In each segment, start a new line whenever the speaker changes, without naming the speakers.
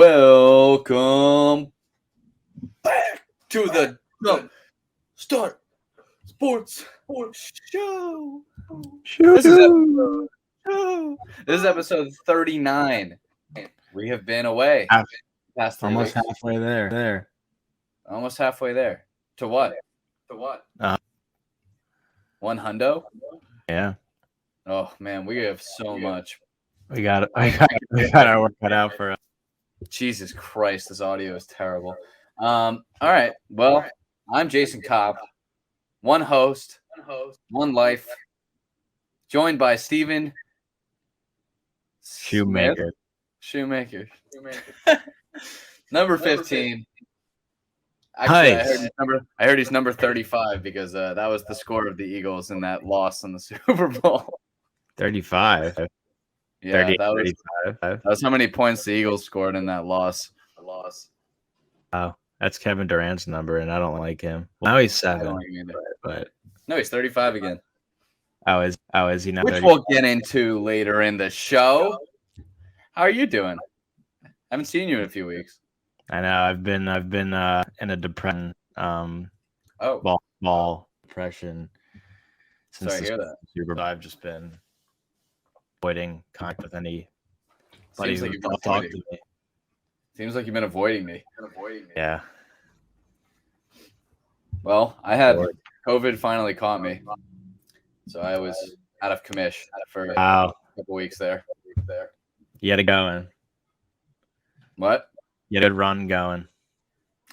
Welcome back to the JumpStart Sports Show. This is episode 39. We have been away.
Almost halfway there.
Almost halfway there. To what? One hundo?
Yeah.
Oh man, we have so much.
We got our work cut out for us.
Jesus Christ, this audio is terrible. All right. Well, I'm Jason Kopp, one host, one life, joined by Steven
Shoemaker.
Number 15.
Actually,
I heard he's number 35 because that was the score of the Eagles in that loss in the Super Bowl.
35.
Yeah,
30,
that was how many points the Eagles scored in that loss.
Oh, that's Kevin Durant's number, and I don't like him. Well, now he's 7, but
no, he's 35 again.
How is he now?
Which
30?
we'll get into later in the show. How are you doing? I haven't seen you in a few weeks.
I know I've been in a depression, ball depression since
Sorry to hear that.
Super Bowl. I've just been avoiding contact with anybody
Seems like
who
you've been
talk to
avoiding
me.
Seems like you've been avoiding me.
Yeah.
Well, I had COVID finally caught me, so I was out of commission for a couple weeks there.
You had it going.
What?
You had a run going.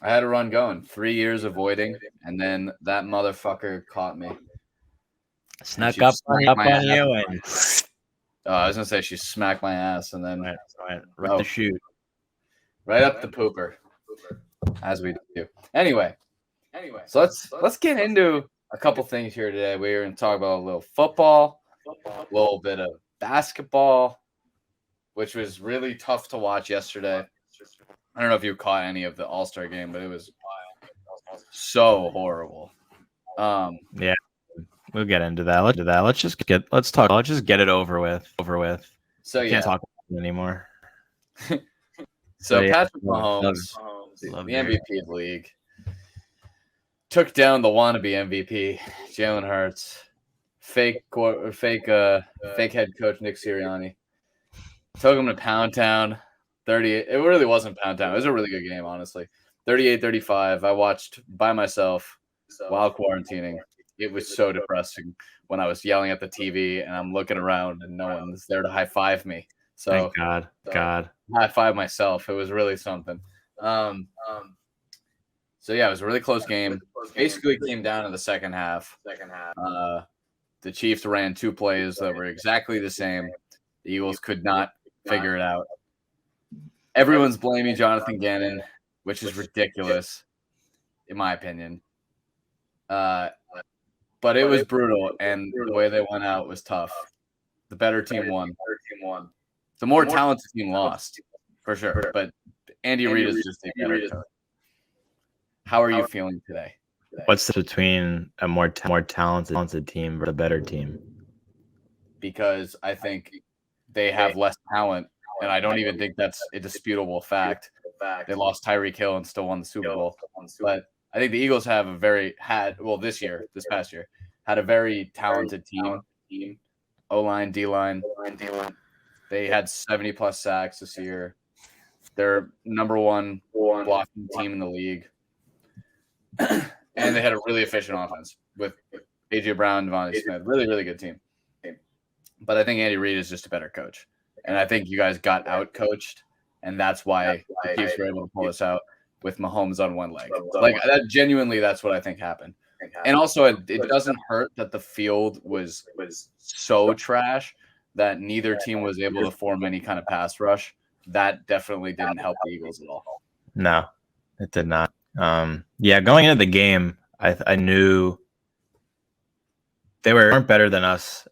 I had a run going. 3 years avoiding, and then that motherfucker caught me.
Snuck up on you, and
I was gonna say she smacked my ass, and then
went right the chute,
right up the pooper, as we do. Anyway, so let's get into a couple things here today. We're gonna talk about a little football, a little bit of basketball, which was really tough to watch yesterday. I don't know if you caught any of the All-Star game, but it was so horrible.
Yeah, we'll get into that. Let's just get it over with.
So
Can't talk about it anymore.
So Patrick Mahomes, the MVP of the league, took down the wannabe MVP, Jalen Hurts, fake head coach Nick Sirianni. Took him to Pound Town. 38. It really wasn't Pound Town. It was a really good game, honestly. 38-35. I watched by myself while quarantining. It was so depressing when I was yelling at the TV and I'm looking around and no one was there to high five me. So
thank God.
High five myself. It was really something. So yeah, it was a really close game. Basically came down to the second half. The Chiefs ran 2 plays that were exactly the same. The Eagles could not figure it out. Everyone's blaming Jonathan Gannon, which is ridiculous, in my opinion. But it was brutal, and the way they went out was tough. The better team won. The more talented team lost, for sure. But Andy Reid is just a better coach. How are you feeling today?
What's between a more talented team versus a better team?
Because I think they have less talent. And I don't even think that's a disputable fact. They lost Tyreek Hill and still won the Super Bowl. But I think the Eagles have this past year, had a very talented team. O-line, D-line. They had 70+ sacks this year. They're number 1 blocking team in the league. And they had a really efficient offense with A.J. Brown, Devontae Smith. Really, really good team. But I think Andy Reid is just a better coach. And I think you guys got out-coached, and that's why the Chiefs were able to pull this out with Mahomes on one leg. That's what I think happened. And also, it doesn't hurt that the field was so trash that neither team was able to form any kind of pass rush. That definitely didn't help the Eagles at all.
No, it did not. Going into the game, I knew they weren't better than us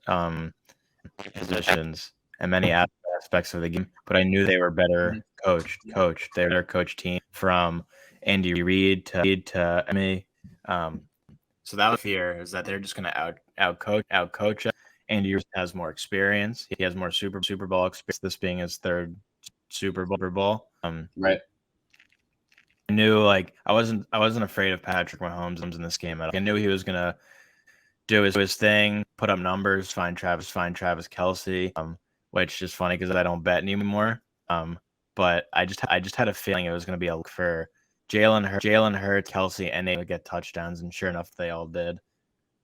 positions and many aspects of the game, but I knew they were better coached. They're their coach team from Andy Reid to me. So that was fear is that they're just going to outcoach us. Andy Reid has more experience. He has more Super Bowl experience. This being his 3rd Super Bowl.
Right.
I knew like I wasn't afraid of Patrick Mahomes in this game at all. I knew he was gonna do his thing, put up numbers, find Travis Kelce, which is funny because I don't bet anymore. But I just had a feeling it was gonna be a look for Jalen Hurts, Kelce, and they would get touchdowns, and sure enough, they all did.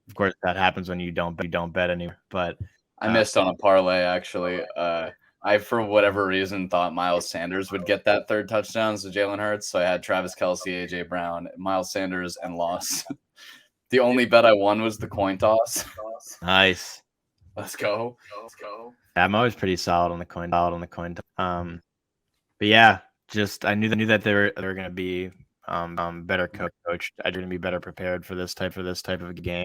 Of course, that happens when you don't bet anymore. But
I missed on a parlay actually. I for whatever reason thought Miles Sanders would get that third touchdown to Jalen Hurts, so I had Travis Kelce, AJ Brown, Miles Sanders, and lost. The only bet I won was the coin toss.
Nice.
Let's go.
I'm always pretty solid on the coin toss. But yeah, just I knew that they were going to be better coached. They're going to be better prepared for this type of game.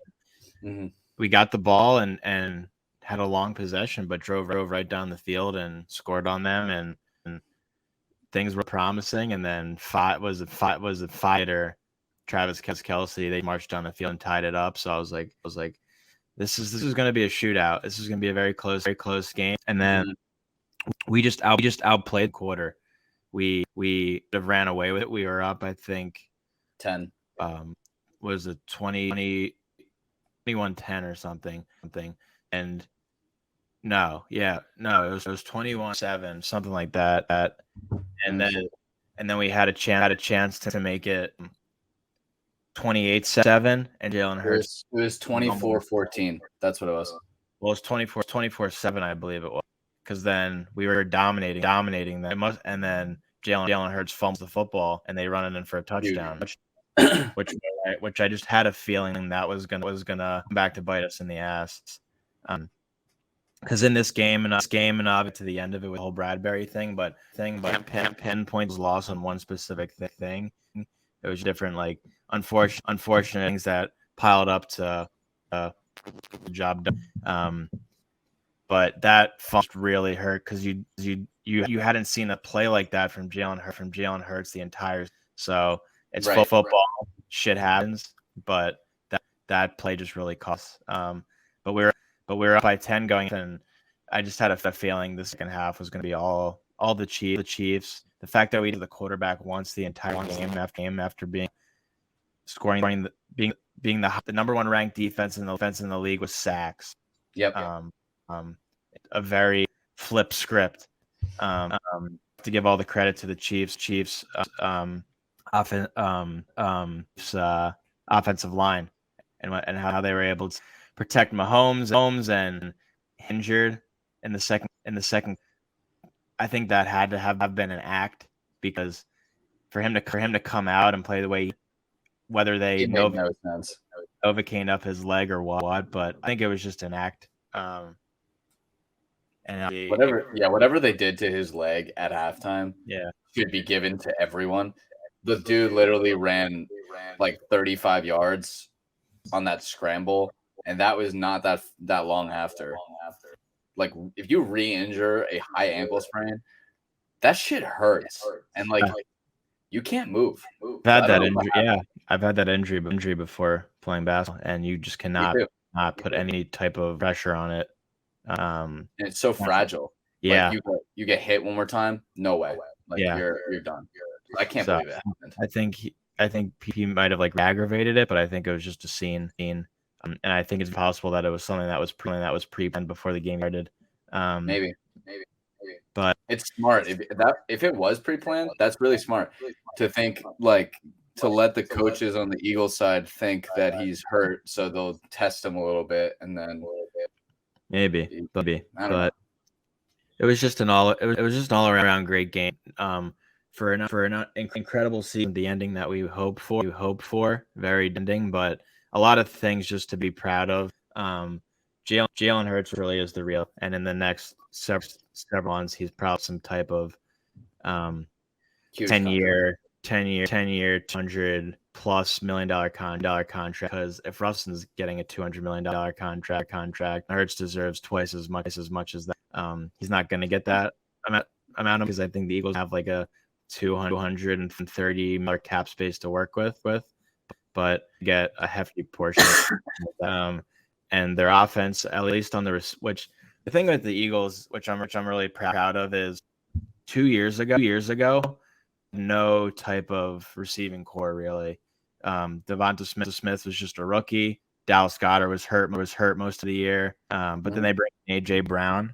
Mm-hmm.
We got the ball and had a long possession, but drove right down the field and scored on them, and things were promising. And then was a fighter, Travis Kelce. They marched down the field and tied it up. So I was like, this is going to be a shootout. This is going to be a very close game. And then we just outplayed the quarter. We have ran away with it. We were up, I think,
10.
Was it 21-10 or something? And it was 21-7, something like that. And then we had a chance to make it 28-7, and Jalen Hurts.
It was 24-14. That's what it was.
Well, it was 24-7, I believe it was, because then we were dominating them. And then Jalen Hurts fumbles the football, and they run it in for a touchdown, which I just had a feeling that was gonna come back to bite us in the ass. Because in this game and to the end of it with the whole Bradbury thing, but pinpoint was lost on one specific thing. It was different, like unfortunate things that piled up to the job done. But that really hurt because you hadn't seen a play like that from Jalen Hurts the entire. So it's football. Shit happens, but that play just really cost. But we were up by 10 going, and I just had a feeling the second half was going to be all the Chiefs. The fact that we did the quarterback once the entire game after being the number one ranked defense in the league with sacks.
Yep.
A very flip script. To give all the credit to the Chiefs offensive line and how they were able to protect Mahomes and injured in the second. I think that had to have been an act, because for him to come out and play the way, whether they Novocaine up his leg or what, but I think it was just an act. And
whatever they did to his leg at halftime, should be given to everyone. The dude literally ran like 35 yards on that scramble, and that was not that long after. Like, if you re-injure a high ankle sprain, that shit hurts, and like you can't move.
I've had that injury. Yeah, I've had that injury before playing basketball, and you just cannot put any type of pressure on it.
And it's so fragile.
Yeah,
like you get hit one more time, no way. Like you're done. I can't believe it happened.
I think he might have like aggravated it, but I think it was just a scene. And I think it's possible that it was something that was pre-planned before the game started.
Maybe.
But
it's smart. If it was pre-planned, that's really smart to think, like, to let the coaches on the Eagles side think that he's hurt, so they'll test him a little bit, and then
maybe. But it was just an all around great game. For an incredible season, the ending that we hope for, very ending, but a lot of things just to be proud of. Jalen Hurts really is the real, and in the next several months, he's probably some type of 10-year, $200+ million contract. Because if Rustin's getting a $200 million contract, Hurts deserves twice as much as that. He's not going to get that amount because I think the Eagles have like a $230 million cap space to work with, but get a hefty portion. And their offense, at least on which the thing with the Eagles, which I'm really proud of, is 2 years ago no type of receiving core really. Devonta Smith was just a rookie. Dallas Goedert was hurt most of the year. But then they bring in AJ Brown.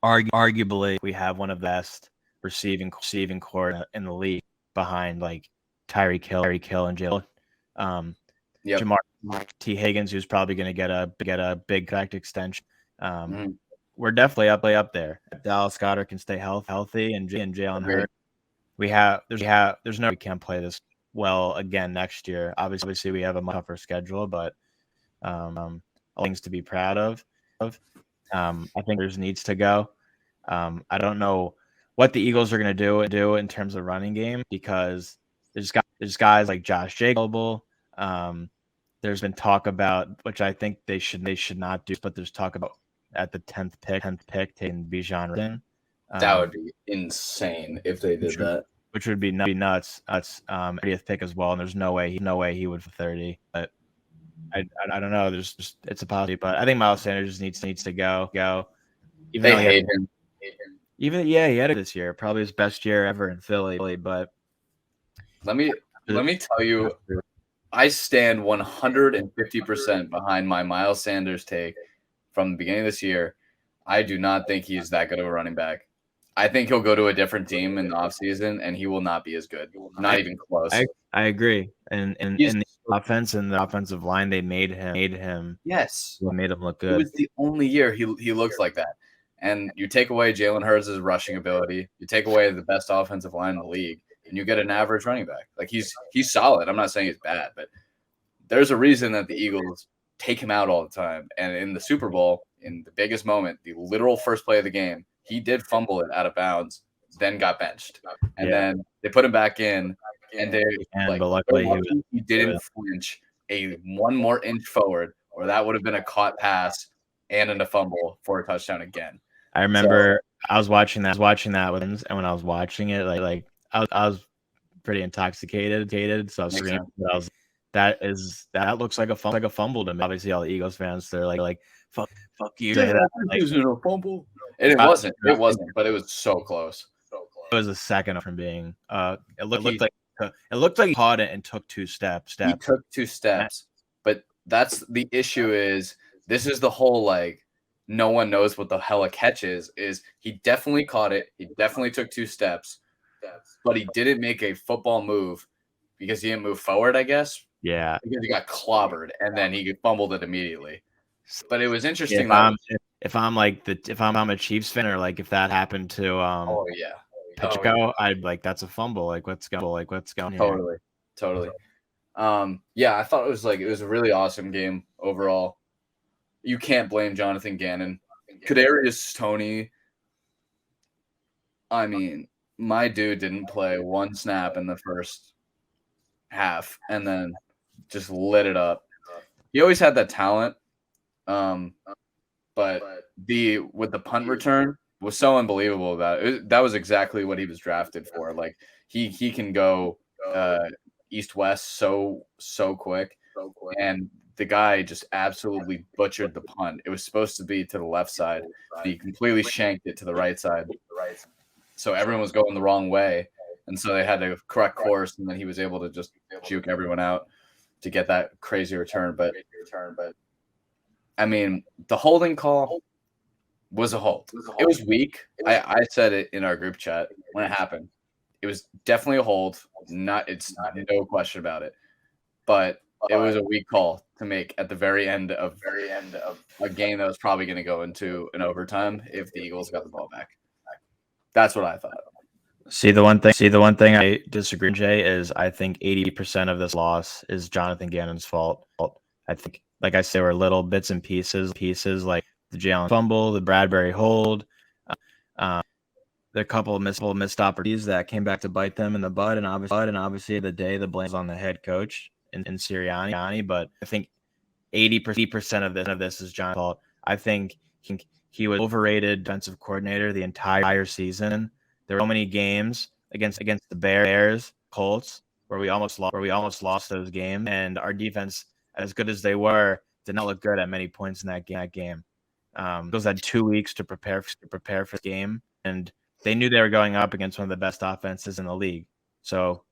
Arguably, we have one of the best receiving core in the league behind like Tyreek Hill, and Jalen. Jamar T. Higgins, who's probably going to get a big contract extension. We're definitely up there. If Dallas Goedert can stay healthy, and Jalen Hurts, there's no we can't play this well again next year. Obviously, we have a much tougher schedule, but things to be proud of. I think there's needs to go. I don't know what the Eagles are going to do in terms of running game because there's guys like Josh Jacobs. There's been talk about, which I think they should not do, but there's talk about at the 10th pick taking Bijan.
That would be insane if they did that.
Which would be nuts. 30th pick as well, and there's no way he would for 30. But I don't know. It's a possibility, but I think Miles Sanders needs to go.
Even they hate him.
He had it this year, probably his best year ever in Philly. But
let me tell you, I stand 150% behind my Miles Sanders take from the beginning of this year. I do not think he's that good of a running back. I think he'll go to a different team in the offseason, and he will not be as good. Not even close.
I agree. And in the offense and the offensive line, they made him.
Yes.
Made him look good.
It was the only year he looks like that. And you take away Jalen Hurts' rushing ability, you take away the best offensive line in the league, and you get an average running back. Like he's solid. I'm not saying he's bad, but there's a reason that the Eagles take him out all the time. And in the Super Bowl, in the biggest moment, the literal first play of the game, he did fumble it out of bounds, then got benched. And then they put him back in, and but luckily he didn't flinch one more inch forward, or that would have been a caught pass and a fumble for a touchdown again.
I remember I was watching that and when I was watching it, I was pretty intoxicated, so I was screaming. I was that looks like a fumble to me. Obviously, all the Eagles fans, they're like fuck you.
Isn't a fumble? And it wasn't, but it was so close.
It was a second from being. It looked like he caught it and took 2 steps.
He took 2 steps, but that's the issue. Is this is the whole like no one knows what the hell a catch is. Is he definitely caught it? He definitely took 2 steps, but he didn't make a football move because he didn't move forward. I guess.
Yeah,
because he got clobbered and then he fumbled it immediately. But it was interesting.
If I'm a Chiefs fan, or like if that happened to Pacheco, I'd like that's a fumble. Like let's go. Here.
Totally. I thought it was a really awesome game overall. You can't blame Jonathan Gannon. Kadarius Toney. I mean, my dude didn't play 1 snap in the first half, and then just lit it up. He always had that talent. But with the punt return was so unbelievable about it. That was exactly what he was drafted for. Like he can go east-west so quick. And the guy just absolutely butchered the punt. It was supposed to be to the left side. He completely shanked it to the right side. So everyone was going the wrong way. And so they had to correct course, and then he was able to just juke everyone out to get that crazy return. But I mean, the holding call was a hold. It was weak. I said it in our group chat when it happened. It was definitely a hold. It's no question about it. But it was a weak call to make at the very end of a game that was probably going to go into an overtime if the Eagles got the ball back. That's what I thought.
See the one thing I disagree, Jay, is I think 80% of this loss is Jonathan Gannon's fault. I think, like I say, we're little bits and pieces like the Jalen fumble, the Bradbury hold, the couple of missed opportunities that came back to bite them in the butt, and obviously the day the blame's on the head coach in Sirianni. But I think 80% of this is John's fault. I think he was overrated defensive coordinator the entire season. There were so many games against the Bears, Colts, where we almost lost those games, and our defense, as good as they were, did not look good at many points in that game. Those had 2 weeks to prepare for the game, and they knew they were going up against one of the best offenses in the league. So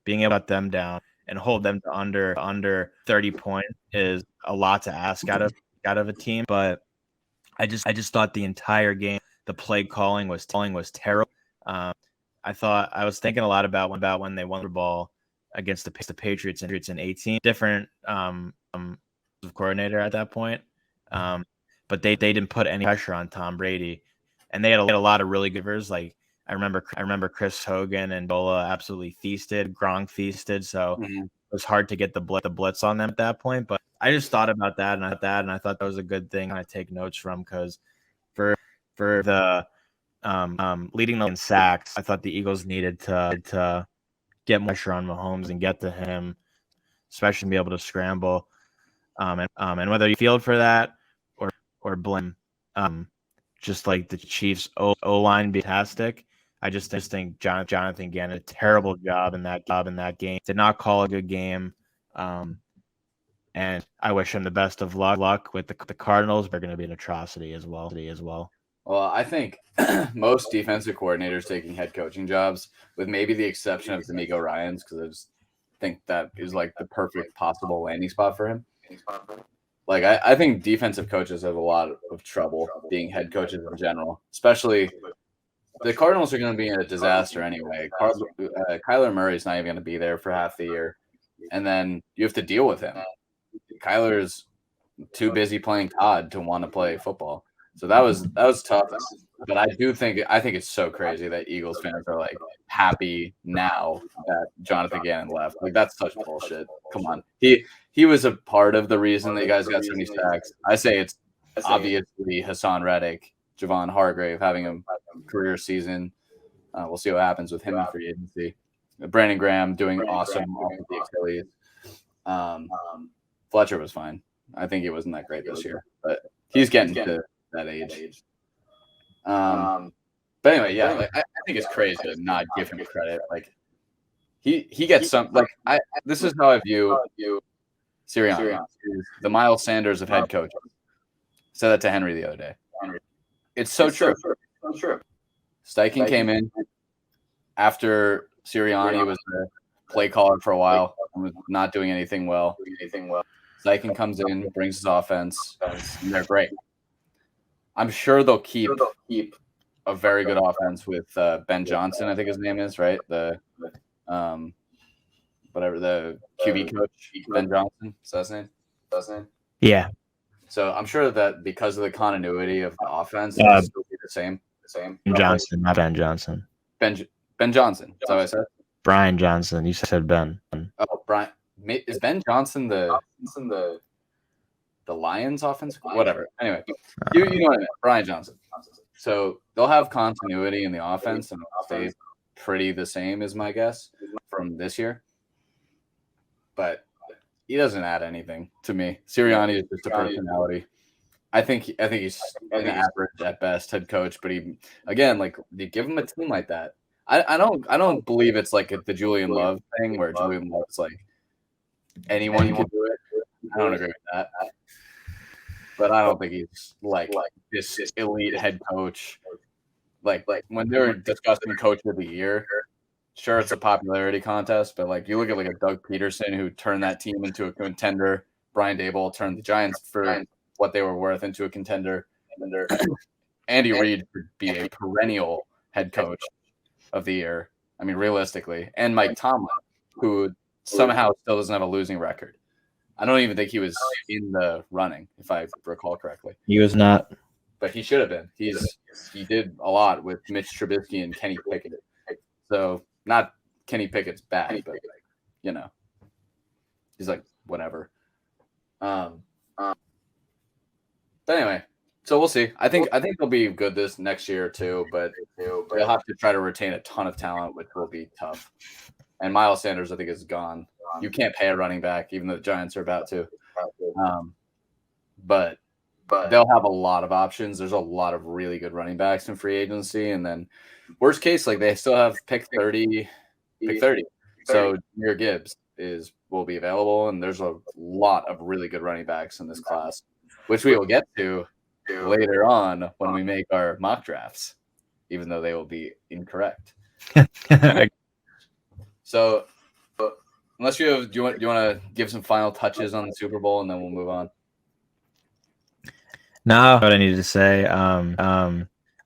being able to let them down and hold them to under 30 points is a lot to ask out of a team. But I just thought the entire game, the play calling was terrible. I was thinking a lot about when they won the ball against the Patriots in 18. Different coordinator at that point, but they didn't put any pressure on Tom Brady, and they had a lot of really good rivers. Like I remember Chris Hogan and Bola absolutely feasted, Gronk feasted. So it was hard to get the blitz on them at that point. But I just thought about that, and I thought that was a good thing I take notes from, because for the leading in sacks, I thought the Eagles needed to get more pressure on Mahomes and get to him, especially be able to scramble. And whether you field for that or blame, just like the Chiefs O line be fantastic. I just think Jonathan Gannon did a terrible job in that game. Did not call a good game. And I wish him the best of luck with the Cardinals. They're going to be an atrocity as well.
Well, I think most defensive coordinators taking head coaching jobs, with maybe the exception of D'Amico Ryans, because I just think that is like the perfect possible landing spot for him. Like I think defensive coaches have a lot of trouble being head coaches in general, especially the Cardinals are going to be in a disaster anyway. Kyler Murray's not even going to be there for half the year, and then you have to deal with him. Kyler's too busy playing COD to want to play football. So that was tough. But I think it's so crazy that Eagles fans are like happy now that Jonathan Gannon left. Like that's such bullshit. Come on. He was a part of the reason that you guys got so many sacks. I say it's obviously Hassan Reddick, Javon Hargrave having a career season. We'll see what happens with him in free agency. Brandon Graham doing awesome off of the Achilles. Fletcher was fine. I think he wasn't that great this year, but he's getting to that age. But anyway, yeah, like, I think it's crazy to not give him credit. Like he gets some. Like this is how I view Sirianni, the Miles Sanders of head coaches. Said that to Henry the other day. It's so true. Steichen came in after Sirianni was the play caller for a while and was not doing anything well. Steichen comes in, brings his offense, and they're great. I'm sure they'll keep a very good offense with Ben Johnson, I think his name is, right? The whatever the QB coach, Ben Johnson, is that his name?
Yeah.
So I'm sure that because of the continuity of the offense, it'll still be the same.
Johnson, not Ben Johnson.
Ben Johnson. Is that what I said?
Brian Johnson. You said Ben.
Oh, Brian. Is Ben Johnson the Lions offense? Whatever. Anyway, you know what I meant. Brian Johnson. So they'll have continuity in the offense and it'll stay pretty the same, is my guess, from this year. But he doesn't add anything to me. Sirianni is just a personality. I think he's an average at best head coach, but he again, like you give him a team like that. I don't believe it's like the Julian Love thing where Julian Love's like anyone can do it. I don't agree with that. But I don't think he's like this elite head coach. Like when they were discussing coach of the year, sure it's a popularity contest, but like you look at like a Doug Peterson who turned that team into a contender. Brian Daboll turned the Giants for what they were worth into a contender. Andy Reid could be a perennial head coach of the year. I mean, realistically, and Mike Tomlin, who somehow still doesn't have a losing record. I don't even think he was in the running, if I recall correctly.
He was not,
but he should have been. He did a lot with Mitch Trubisky and Kenny Pickett. So not Kenny Pickett's bad, but you know, he's like whatever. But anyway, so we'll see. I think they'll be good this next year too, but they'll have to try to retain a ton of talent, which will be tough. And Miles Sanders, I think, is gone. You can't pay a running back, even though the Giants are about to. But they'll have a lot of options. There's a lot of really good running backs in free agency, and then worst case, like they still have pick 30. So Jahmyr Gibbs will be available, and there's a lot of really good running backs in this class, which we will get to later on when we make our mock drafts. even though they will be incorrect. So, unless you have, do you want to give some final touches on the Super Bowl, and then we'll move on?
No, what I needed to say.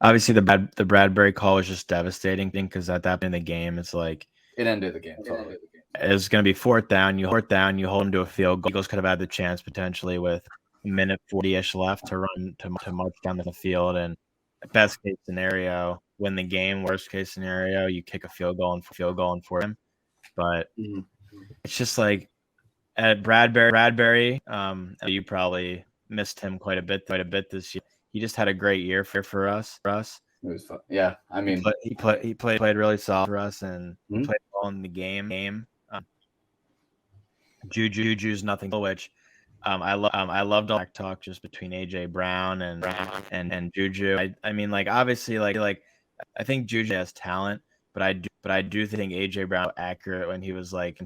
Obviously the Bradbury call was just devastating because at that point in the game, it's like
it ended the game. Totally.
It's going to be fourth down. You hold them to a field goal. Eagles could have had the chance potentially with a minute 40-ish left to run to march down the field. And best case scenario, win the game. Worst case scenario, you kick a field goal and for him. But it's just like at Bradbury. You probably missed him quite a bit this year. He just had a great year for us.
It was fun. Yeah, I mean,
he played really solid for us and played well in the game. Juju's nothing, which I loved all that talk just between AJ Brown and Juju. I mean, like obviously, like I think Juju has talent, but I do think AJ Brown was accurate when he was like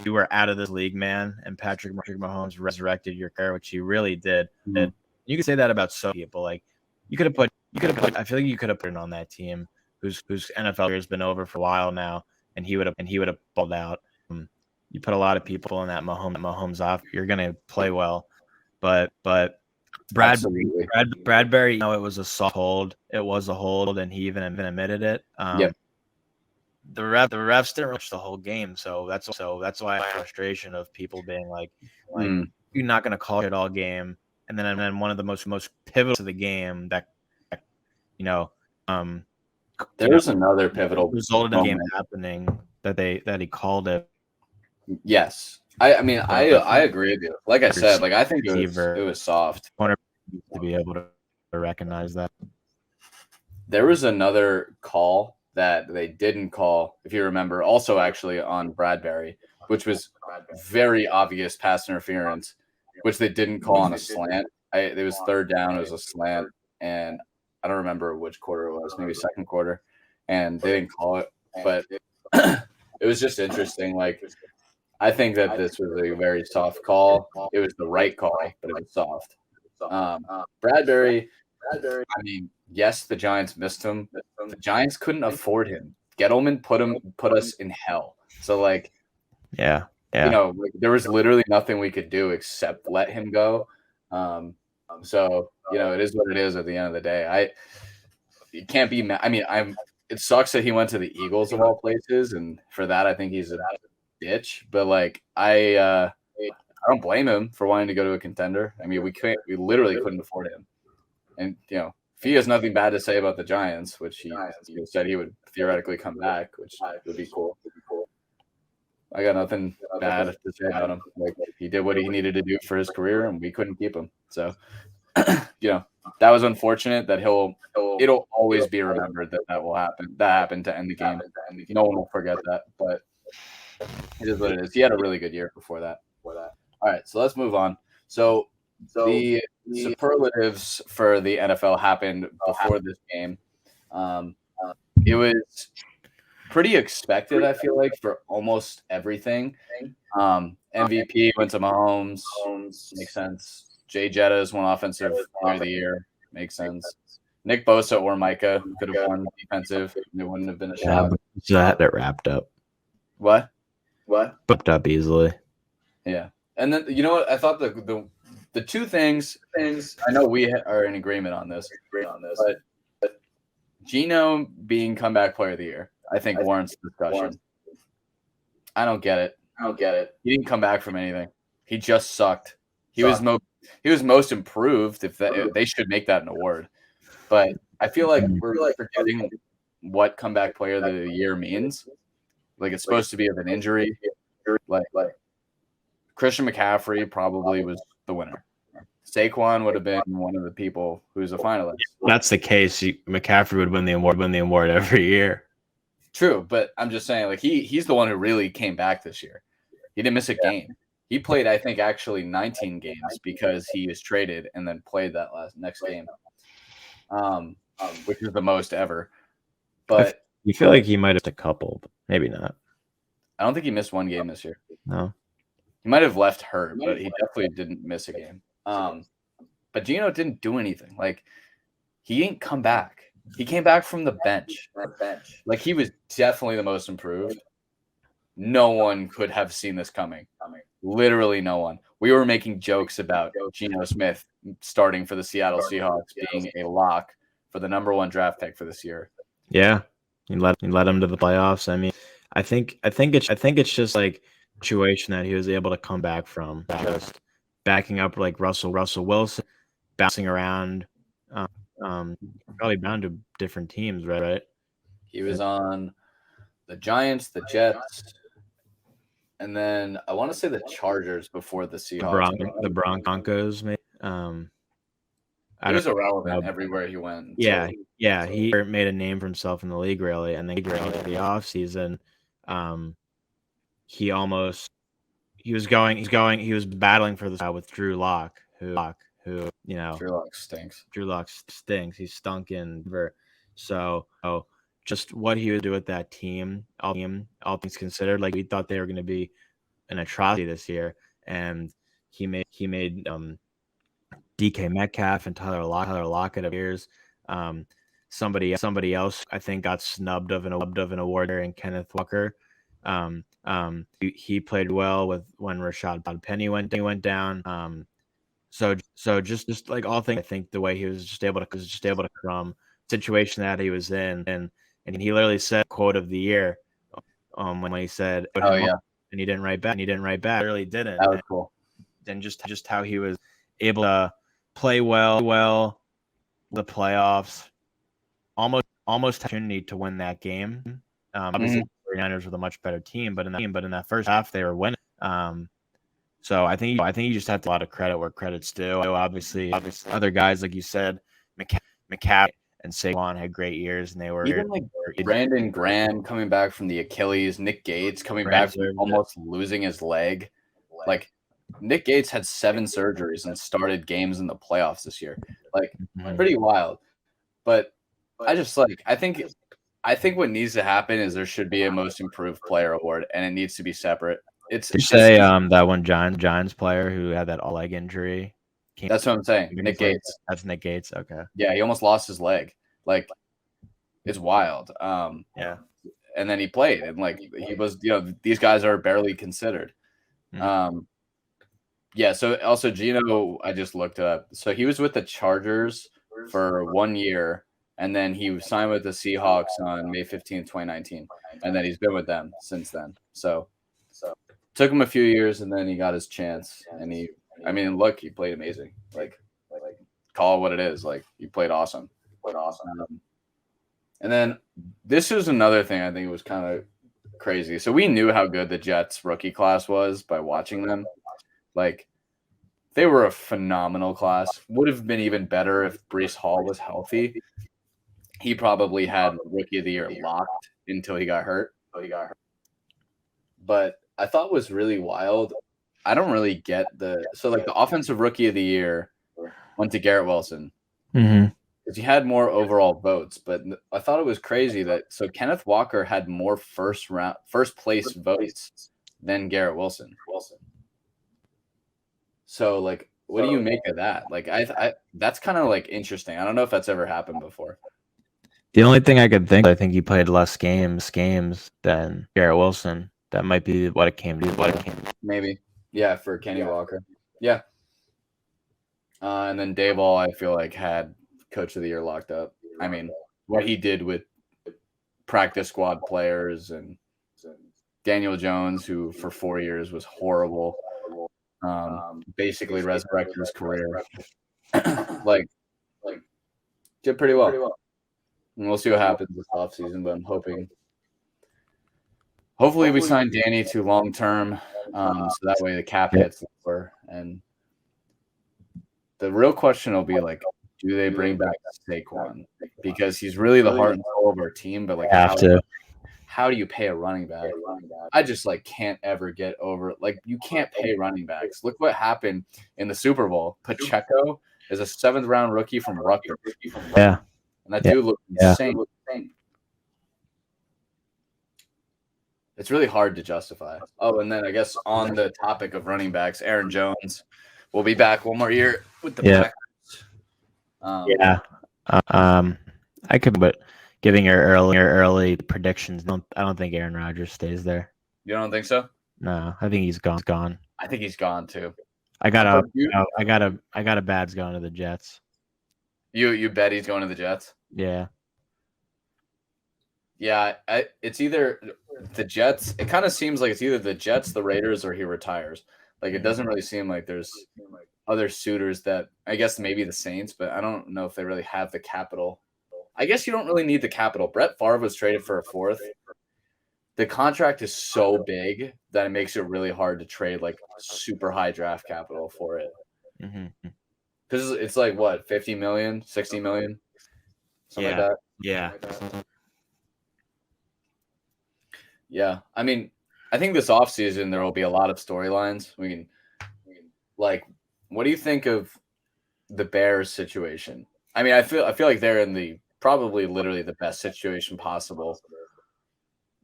you were out of this league, man, and Patrick Mahomes resurrected your career, which he really did. And you can say that about so many people. Like you could have put. I feel like you could have put him on that team whose NFL career has been over for a while now, and he would have balled out. You put a lot of people in that Mahomes off, you're gonna play well. But Bradbury, you know, it was a soft hold. It was a hold, and he even admitted it. The refs didn't watch the whole game, so that's why frustration of people being like you're not gonna call it all game, and then one of the most pivotal to the game that
there was another pivotal
result in the game happening that he called it.
Yes, I mean I agree with you. Like I said, like I think it was soft
to be able to recognize that.
There was another call that they didn't call, if you remember, also actually on Bradbury, which was very obvious pass interference, which they didn't call on a slant. It was third down, it was a slant, and I don't remember which quarter it was, maybe second quarter, and they didn't call it. But it was just interesting. Like, I think that this was a very soft call. It was the right call, but it was soft. Bradbury, I mean, yes, the Giants missed him. The Giants couldn't afford him. Gettleman put us in hell. So, like,
yeah.
You know, like, there was literally nothing we could do except let him go. So, you know, it is what it is at the end of the day. It can't be. I mean, it sucks that he went to the Eagles of all places, and for that, I think he's a bitch. But like, I don't blame him for wanting to go to a contender. I mean, we literally couldn't afford him, and you know, if he has nothing bad to say about the Giants, which he said he would theoretically come back, which would be cool. I got nothing bad to say about him. Like, he did what he needed to do for his career, and we couldn't keep him. So, you know, that was unfortunate. That it'll always be remembered that will happen. That happened to end the game. No one will forget that. But it is what it is. He had a really good year before that. All right, so let's move on. So the superlatives for the NFL happened before this game. It was pretty expected, I feel like, for almost everything. MVP went to Mahomes. Makes sense. Jay Jettas won Offensive Player of the Year. Makes sense. Nick Bosa or Micah could have won defensive. It wouldn't have been a shot.
That it wrapped up.
What?
Wrapped up easily.
Yeah. And then, you know what? I thought the two things, I know we are in agreement on this, but Geno being comeback player of the year, I think warrants discussion. I don't get it. He didn't come back from anything. He just sucked. He was most improved. If they should make that an award, but I feel like we're forgetting what comeback player of the year means. Like, it's supposed to be of an injury. Like Christian McCaffrey probably was the winner. Saquon would have been one of the people who's a finalist.
If that's the case, McCaffrey would win the award every year.
True, but I'm just saying, like, he's the one who really came back this year. He didn't miss a game. He played, I think, actually 19 games because he was traded and then played that next game, which is the most ever. But
you feel like he might have a couple, but maybe not.
I don't think he missed one game this year.
No.
He might have left hurt, but he definitely didn't miss a game. But Geno didn't do anything. Like, he ain't come back. He came back from the bench. Like, he was definitely the most improved. No one could have seen this coming. Literally no one. We were making jokes about Geno Smith starting for the Seattle Seahawks being a lock for the #1 draft pick for this year.
Yeah, you let him to the playoffs. I mean, I think it's just like a situation that he was able to come back from, just backing up like Russell Wilson, bouncing around, probably bound to different teams, right?
He was on the Giants, the Jets, and then I want to say the Chargers before the Seahawks.
The Broncos, maybe.
He was irrelevant everywhere he went.
Yeah, he made a name for himself in the league, really, and then the offseason, he was battling for this with Drew Lock, who
Drew Lock stinks.
Drew Lock stinks. He stunk in Denver. So just what he would do with that team, all things considered, like we thought they were going to be an atrocity this year, and he made DK Metcalf and Tyler Lockett of years. Somebody else I think got snubbed of an award there in Kenneth Walker. He played well when Rashad Penny went down. So just like all things, I think the way he was just able to from situation that he was in, and he literally said quote of the year when he said,
"Oh yeah,"
and he didn't write back. He really didn't.
That was cool.
And just how he was able to play well the playoffs, almost opportunity to win that game. Obviously, the 49ers were the much better team, but in that first half they were winning. So I think you just have to a lot of credit where credit's due. Obviously, other guys like you said, McCaffrey and Saquon had great years, and they were
even like Brandon Graham coming back from the Achilles, Nick Gates coming back from almost losing his leg. Like Nick Gates had 7 surgeries and started games in the playoffs this year. Like pretty wild. But I just I think what needs to happen is there should be a most improved player award, and it needs to be separate.
Did you say that one Giants player who had that all leg injury?
That's what I'm saying. Nick Gates.
That's Nick Gates. Okay.
Yeah, he almost lost his leg. Like, it's wild.
Yeah.
And then he played, and like he was, these guys are barely considered. Yeah. So also Geno, I just looked up. So he was with the Chargers for 1 year, and then he signed with the Seahawks on May 15th, 2019, and then he's been with them since then. So took him a few years, and then he got his chance, and he played amazing. Like call it what it is. Like, he played awesome. And then this was another thing I think was kind of crazy. So we knew how good the Jets rookie class was by watching them. Like, they were a phenomenal class. Would have been even better if Breece Hall was healthy. He probably had Rookie of the Year locked until he got hurt. But I thought was really wild. I don't really get the offensive Rookie of the Year went to Garrett Wilson because he had more overall votes. But I thought it was crazy that Kenneth Walker had more first place votes than Garrett Wilson. So what do you make of that? Like, I that's kind of interesting. I don't know if that's ever happened before.
The only thing I could think, I think he played less games than Garrett Wilson. That might be what it came to.
Maybe. Yeah, for Kenny Walker. Yeah. And then Dayball, I feel like, had Coach of the Year locked up. I mean, what he did with practice squad players, and Daniel Jones, who for 4 years was horrible, basically resurrected his career. Did pretty well. And we'll see what happens this offseason, but I'm hopefully we sign Danny to long term, so that way the cap hits lower. And the real question will be do they bring back Saquon? Because he's really the heart and soul of our team, but how do you pay a running back? I just can't ever get over you can't pay running backs. Look what happened in the Super Bowl. Pacheco is a 7th round rookie from Rutgers.
Yeah.
And that dude looked insane. It's really hard to justify. Oh, and then I guess on the topic of running backs, Aaron Jones will be back one more year with the Packers.
I could, but giving your early predictions, I don't think Aaron Rodgers stays there.
You don't think so?
No, I think he's gone.
I think he's gone too.
I got
But
a bad's going to the Jets.
you bet he's going to the Jets?
Yeah.
Yeah, it's either the Jets. It kind of seems like it's either the Jets, the Raiders, or he retires. Like it doesn't really seem like there's other suitors that I guess maybe the Saints, but I don't know if they really have the capital. I guess you don't really need the capital. Brett Favre was traded for a fourth. The contract is so big that it makes it really hard to trade like super high draft capital for it. Because it's like what, 50 million, 60 million, something like that.
Yeah.
Yeah. I mean, I think this offseason there will be a lot of storylines. We can like, what do you think of the Bears situation? I mean, I feel like they're in the probably literally the best situation possible.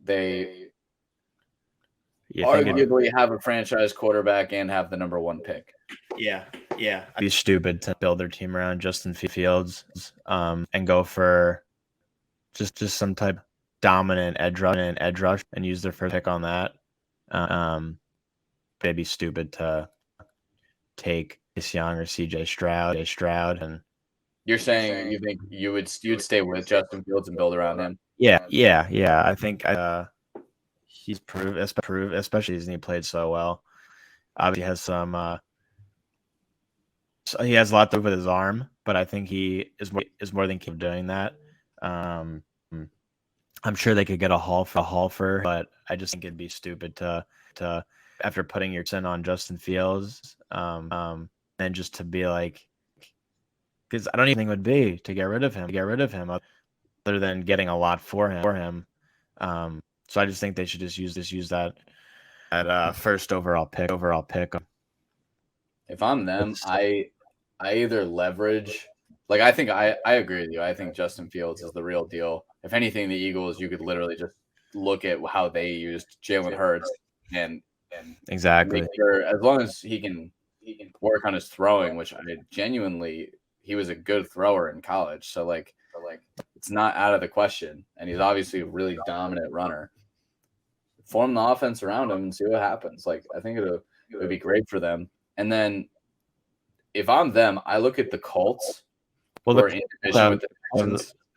They arguably have a franchise quarterback and have the number 1 pick.
Yeah. It'd be stupid to build their team around Justin Fields and go for just some type of dominant edge rush and use their first pick on that. It'd be stupid to take Chase Young or CJ Stroud and
you're saying you think you'd stay with Justin Fields and build around him?
Yeah. I think he's proved, especially as he played so well. Obviously, has some. He has a lot to do with his arm, but I think he is more than capable of doing that. I'm sure they could get a haul for, but I just think it'd be stupid to after putting your sin on Justin Fields, and just to be like, because I don't even think it would be to get rid of him, other than getting a lot for him. So I just think they should just use that first overall pick.
If I'm them, I either leverage. Like I think I agree with you. I think Justin Fields is the real deal. If anything, the Eagles, you could literally just look at how they used Jalen Hurts and
exactly
make sure, as long as he can work on his throwing, which I genuinely he was a good thrower in college. So like it's not out of the question, and he's obviously a really dominant runner. Form the offense around him and see what happens. Like I think it would be great for them. And then if I'm them, I look at the Colts.
Well,
the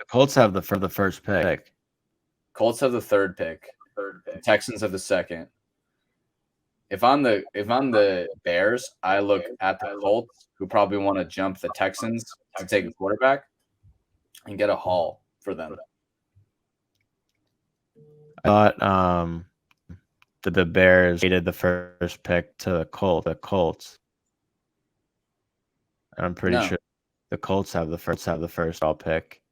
Colts have the first pick.
Colts have the third pick. The Texans have the second. If I'm the Bears, I look at the Colts, who probably want to jump the Texans to take a quarterback and get a haul for them.
I thought the Bears traded the first pick to the Colts. I'm pretty sure the Colts have the first overall pick.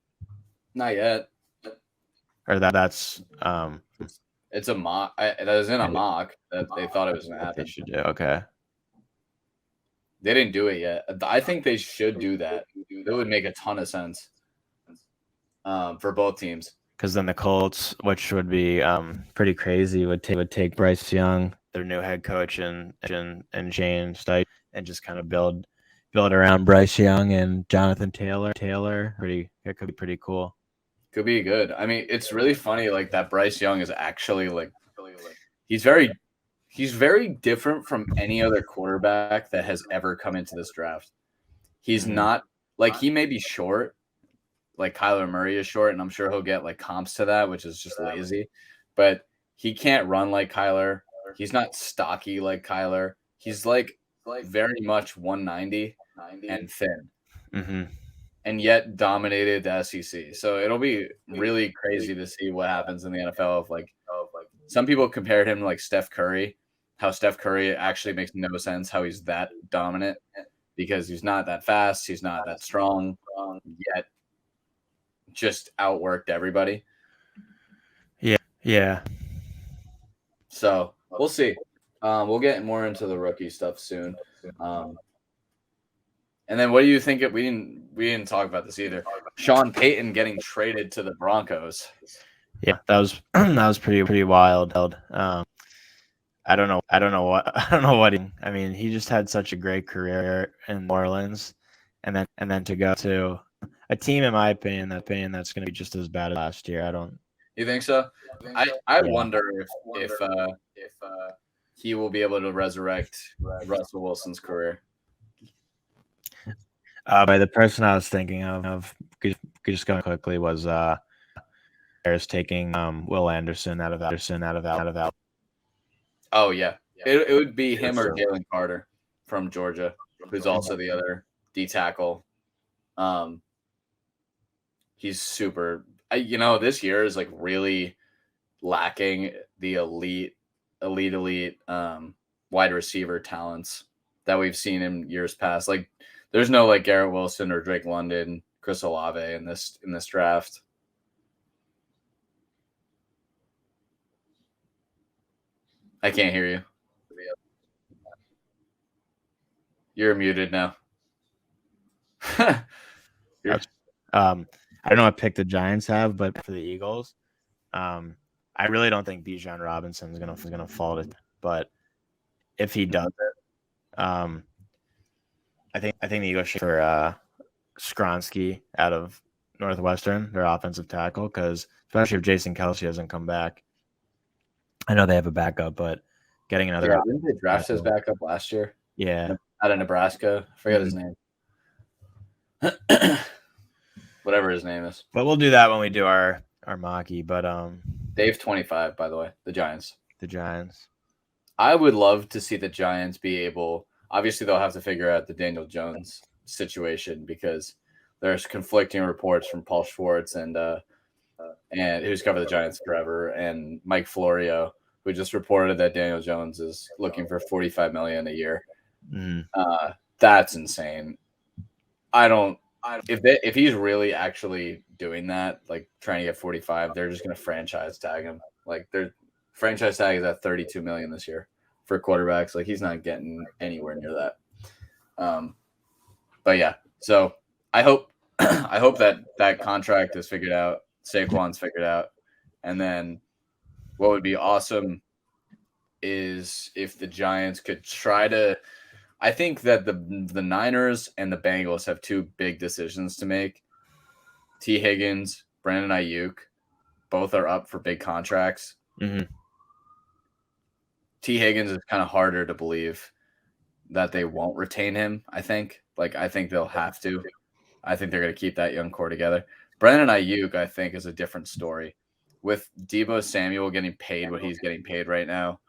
Not yet.
Or that's
it's a mock. That was in a mock that they thought it was going to happen.
They should do. Okay.
They didn't do it yet. I think they should do that. It would make a ton of sense for both teams.
Because then the Colts, which would be pretty crazy, would take Bryce Young, their new head coach, and Shane Steichen, and just kind of build around Bryce Young and Jonathan Taylor. It could be pretty cool.
Could be good. I mean, it's really funny, like that Bryce Young is actually like he's very different from any other quarterback that has ever come into this draft. He's not like he may be short, like Kyler Murray is short, and I'm sure he'll get like comps to that, which is just lazy. But he can't run like Kyler. He's not stocky like Kyler. He's like very much 190 and thin. And yet dominated the SEC. So it'll be really crazy to see what happens in the NFL. Of like some people compared him to like Steph Curry, how Steph Curry actually makes no sense how he's that dominant because he's not that fast, he's not that strong, yet just outworked everybody.
Yeah.
So we'll see. We'll get more into the rookie stuff soon. And then what do you think we didn't talk about this either. Sean Payton getting traded to the Broncos.
Yeah, that was pretty wild. I don't know what I mean, he just had such a great career in New Orleans and then to go to a team, in my opinion, that's going to be just as bad as last year. I don't.
You think so? I wonder if he will be able to resurrect Russell Wilson's career.
By the person I was thinking of just going quickly was Bears taking Will Anderson out of Alabama.
Oh yeah, it would be him or Jalen Carter from Georgia, who's also the other D tackle. He's super. This year is like really lacking the elite wide receiver talents that we've seen in years past. Like, there's no like Garrett Wilson or Drake London, Chris Olave in this draft. I can't hear you. You're muted now.
I don't know what pick the Giants have, but for the Eagles, I really don't think Bijan Robinson is gonna fall to. But if he does it, I think the Eagles should for Skronsky out of Northwestern, their offensive tackle, because especially if Jason Kelsey doesn't come back, I know they have a backup, but getting another.
Yeah, didn't they draft his backup last year?
Yeah,
out of Nebraska. I forget his name. Whatever his name is.
But we'll do that when we do our mocky. But
Dave 25, by the way, the Giants.
The Giants.
I would love to see the Giants be able. Obviously, they'll have to figure out the Daniel Jones situation because there's conflicting reports from Paul Schwartz and who's covered the Giants forever, and Mike Florio, who just reported that Daniel Jones is looking for $45 million a year. That's insane. If he's really actually doing that, like trying to get 45, they're just going to franchise tag him. Like, their franchise tag is at $32 million this year for quarterbacks. Like, he's not getting anywhere near that. But yeah, so I hope that contract is figured out. Saquon's figured out, and then what would be awesome is if the Giants could try to. I think that the Niners and the Bengals have two big decisions to make. T. Higgins, Brandon Ayuk, both are up for big contracts.
Mm-hmm.
T. Higgins is kind of harder to believe that they won't retain him, I think. I think they'll have to. I think they're going to keep that young core together. Brandon Ayuk, I think, is a different story. With Deebo Samuel getting paid what he's getting paid right now,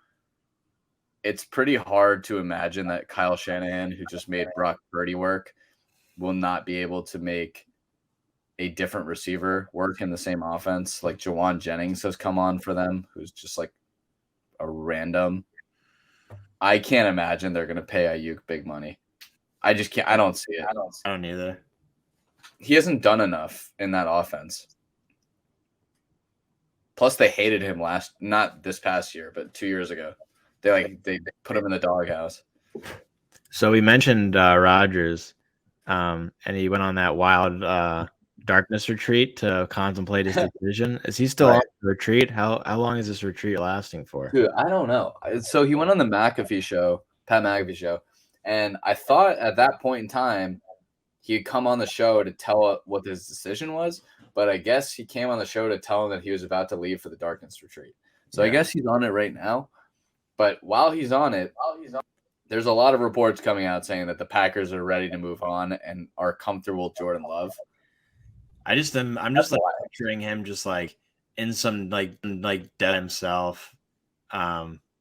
it's pretty hard to imagine that Kyle Shanahan, who just made Brock Purdy work, will not be able to make a different receiver work in the same offense. Like Jawan Jennings has come on for them, who's just like a random. I can't imagine they're going to pay Ayuk big money. I just can't. I don't see it.
I don't either.
He hasn't done enough in that offense. Plus, they hated him not this past year, but 2 years ago. They put him in the doghouse.
So we mentioned Rodgers, and he went on that wild darkness retreat to contemplate his decision. Is he still on the retreat? How long is this retreat lasting for?
Dude, I don't know. So he went on the Pat McAfee show, and I thought at that point in time he'd come on the show to tell what his decision was, but I guess he came on the show to tell him that he was about to leave for the darkness retreat. So I guess he's on it right now. But while he's on it, there's a lot of reports coming out saying that the Packers are ready to move on and are comfortable with Jordan Love.
I'm just like picturing him just like in some like dead himself,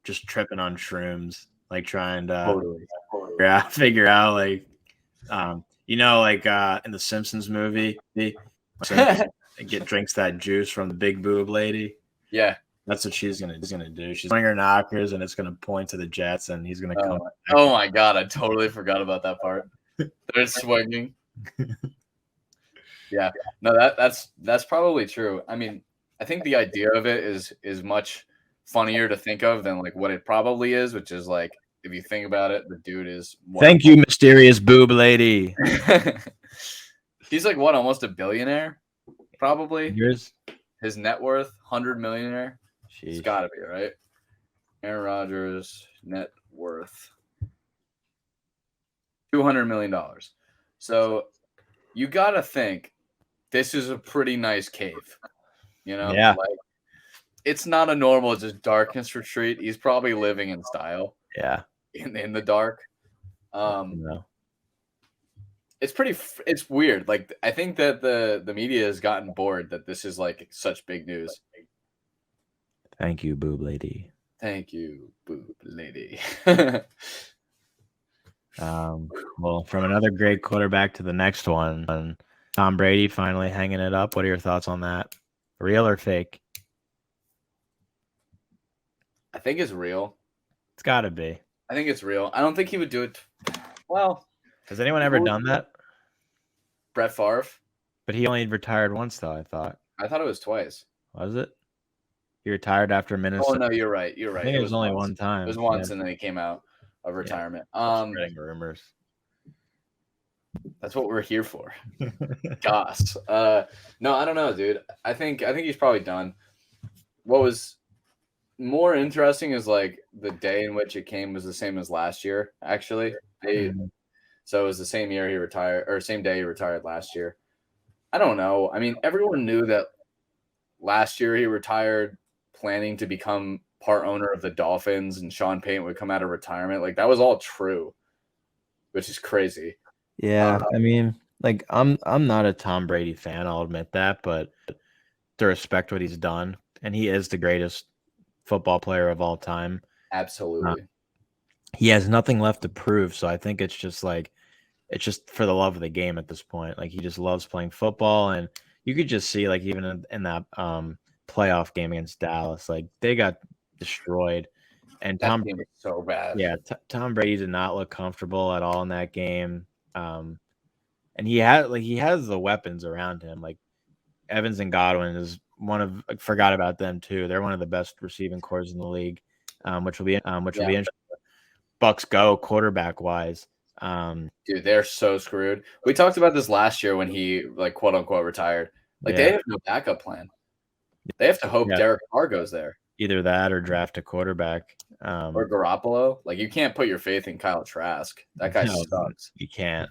just tripping on shrooms, like trying to figure out like in the Simpsons movie, drinks that juice from the big boob lady.
Yeah.
That's what she's gonna do. She's swing her knockers, and it's gonna point to the Jets, and he's gonna come.
Oh my god! I totally forgot about that part. They're swinging. Yeah, no, that's probably true. I mean, I think the idea of it is much funnier to think of than like what it probably is, which is like if you think about it, the dude is.
Thank you, mysterious boob lady.
He's like what, almost a billionaire, probably.
Years.
His net worth, 100 millionaire.
She's
got to be, right? Aaron Rodgers' net worth, $200 million. So you got to think this is a pretty nice cave.
Yeah.
Like it's not a normal just darkness retreat. He's probably living in style
Yeah.
in the dark.
No.
It's weird. Like I think that the media has gotten bored that this is like such big news.
Thank you, boob lady.
Thank you, boob lady.
Well, from another great quarterback to the next one, Tom Brady finally hanging it up. What are your thoughts on that? Real or fake?
I think it's real.
It's got to be.
I think it's real. I don't think he would do it. Well,
has anyone ever done that?
Brett Favre.
But he only retired once, though, I thought.
I thought it was twice.
Was it? He retired after Minnesota.
Oh, no, you're right. You're right.
I think it was only one time.
It was once, and then he came out of retirement.
Spreading rumors.
That's what we're here for. Goss. No, I don't know, dude. I think he's probably done. What was more interesting is like the day in which it came was the same as last year, actually. So it was the same year he retired, or same day he retired last year. I don't know. I mean, everyone knew that last year he retired planning to become part owner of the Dolphins and Sean Payton would come out of retirement. Like that was all true, which is crazy.
Yeah, I mean, like I'm not a Tom Brady fan, I'll admit that, but to respect what he's done, and he is the greatest football player of all time.
Absolutely.
He has nothing left to prove, so I think it's just for the love of the game at this point. Like he just loves playing football, and you could just see like even in that playoff game against Dallas, like they got destroyed. And
that game was so bad.
Yeah, Tom Brady did not look comfortable at all in that game. And he has the weapons around him. Like Evans and Godwin is I forgot about them too. They're one of the best receiving cores in the league, which will be interesting. Bucks go quarterback wise.
Dude, they're so screwed. We talked about this last year when he like quote unquote retired. Like they have no backup plan. They have to hope Derek Carr goes there.
Either that or draft a quarterback.
Or Garoppolo. Like you can't put your faith in Kyle Trask. That guy sucks.
You can't.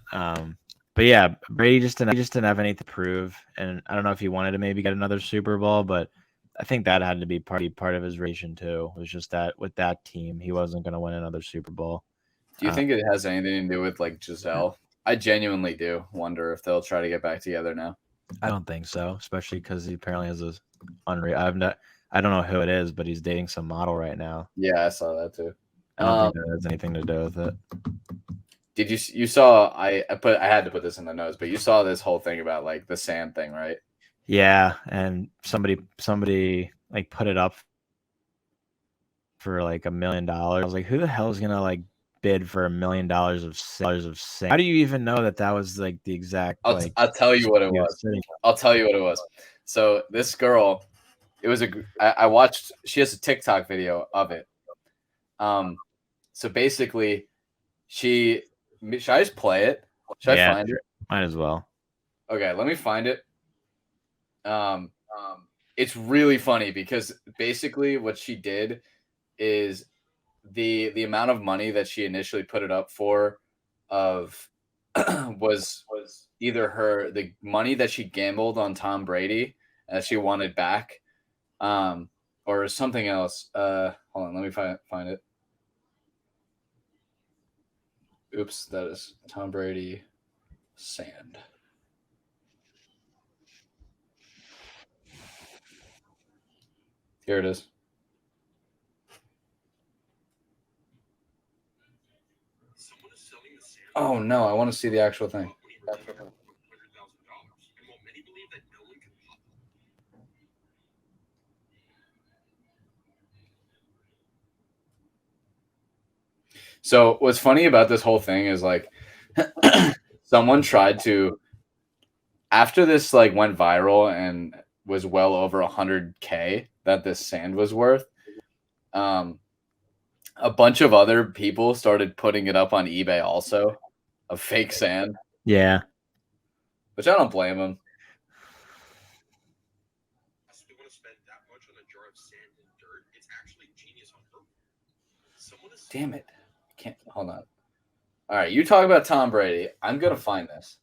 But yeah, Brady just didn't have anything to prove, and I don't know if he wanted to maybe get another Super Bowl, but I think that had to be part of his ration too. It was just that with that team, he wasn't going to win another Super Bowl.
Do you think it has anything to do with like Giselle? I genuinely do wonder if they'll try to get back together now.
I don't think so, especially because he apparently has this unreal. I don't know who it is, but he's dating some model right now.
Yeah, I saw that too.
I don't think that has anything to do with it.
Did you saw I had to put this in the notes, but you saw this whole thing about like the sand thing, right?
Yeah, and somebody like put it up for like $1 million. I was like, who the hell is gonna like bid for $1 million of sand? How do you even know that was like the exact?
I'll tell you what it was. I'll tell you what it was. So this girl, I watched. She has a TikTok video of it. So basically, should I just play it? Should I find it?
Might as well.
Okay, let me find it. It's really funny because basically what she did is the amount of money that she initially put it up for was either the money that she gambled on Tom Brady and she wanted back, or something else. Hold on, let me find it. Oops, that is Tom Brady sand. Here it is. Oh no, I want to see the actual thing. So what's funny about this whole thing is like someone tried to, after this like went viral and was well over 100K that this sand was worth, a bunch of other people started putting it up on eBay also, of fake sand.
Yeah.
Which I don't blame them. Damn it. Can't hold on. All right, you talk about Tom Brady. I'm gonna find this.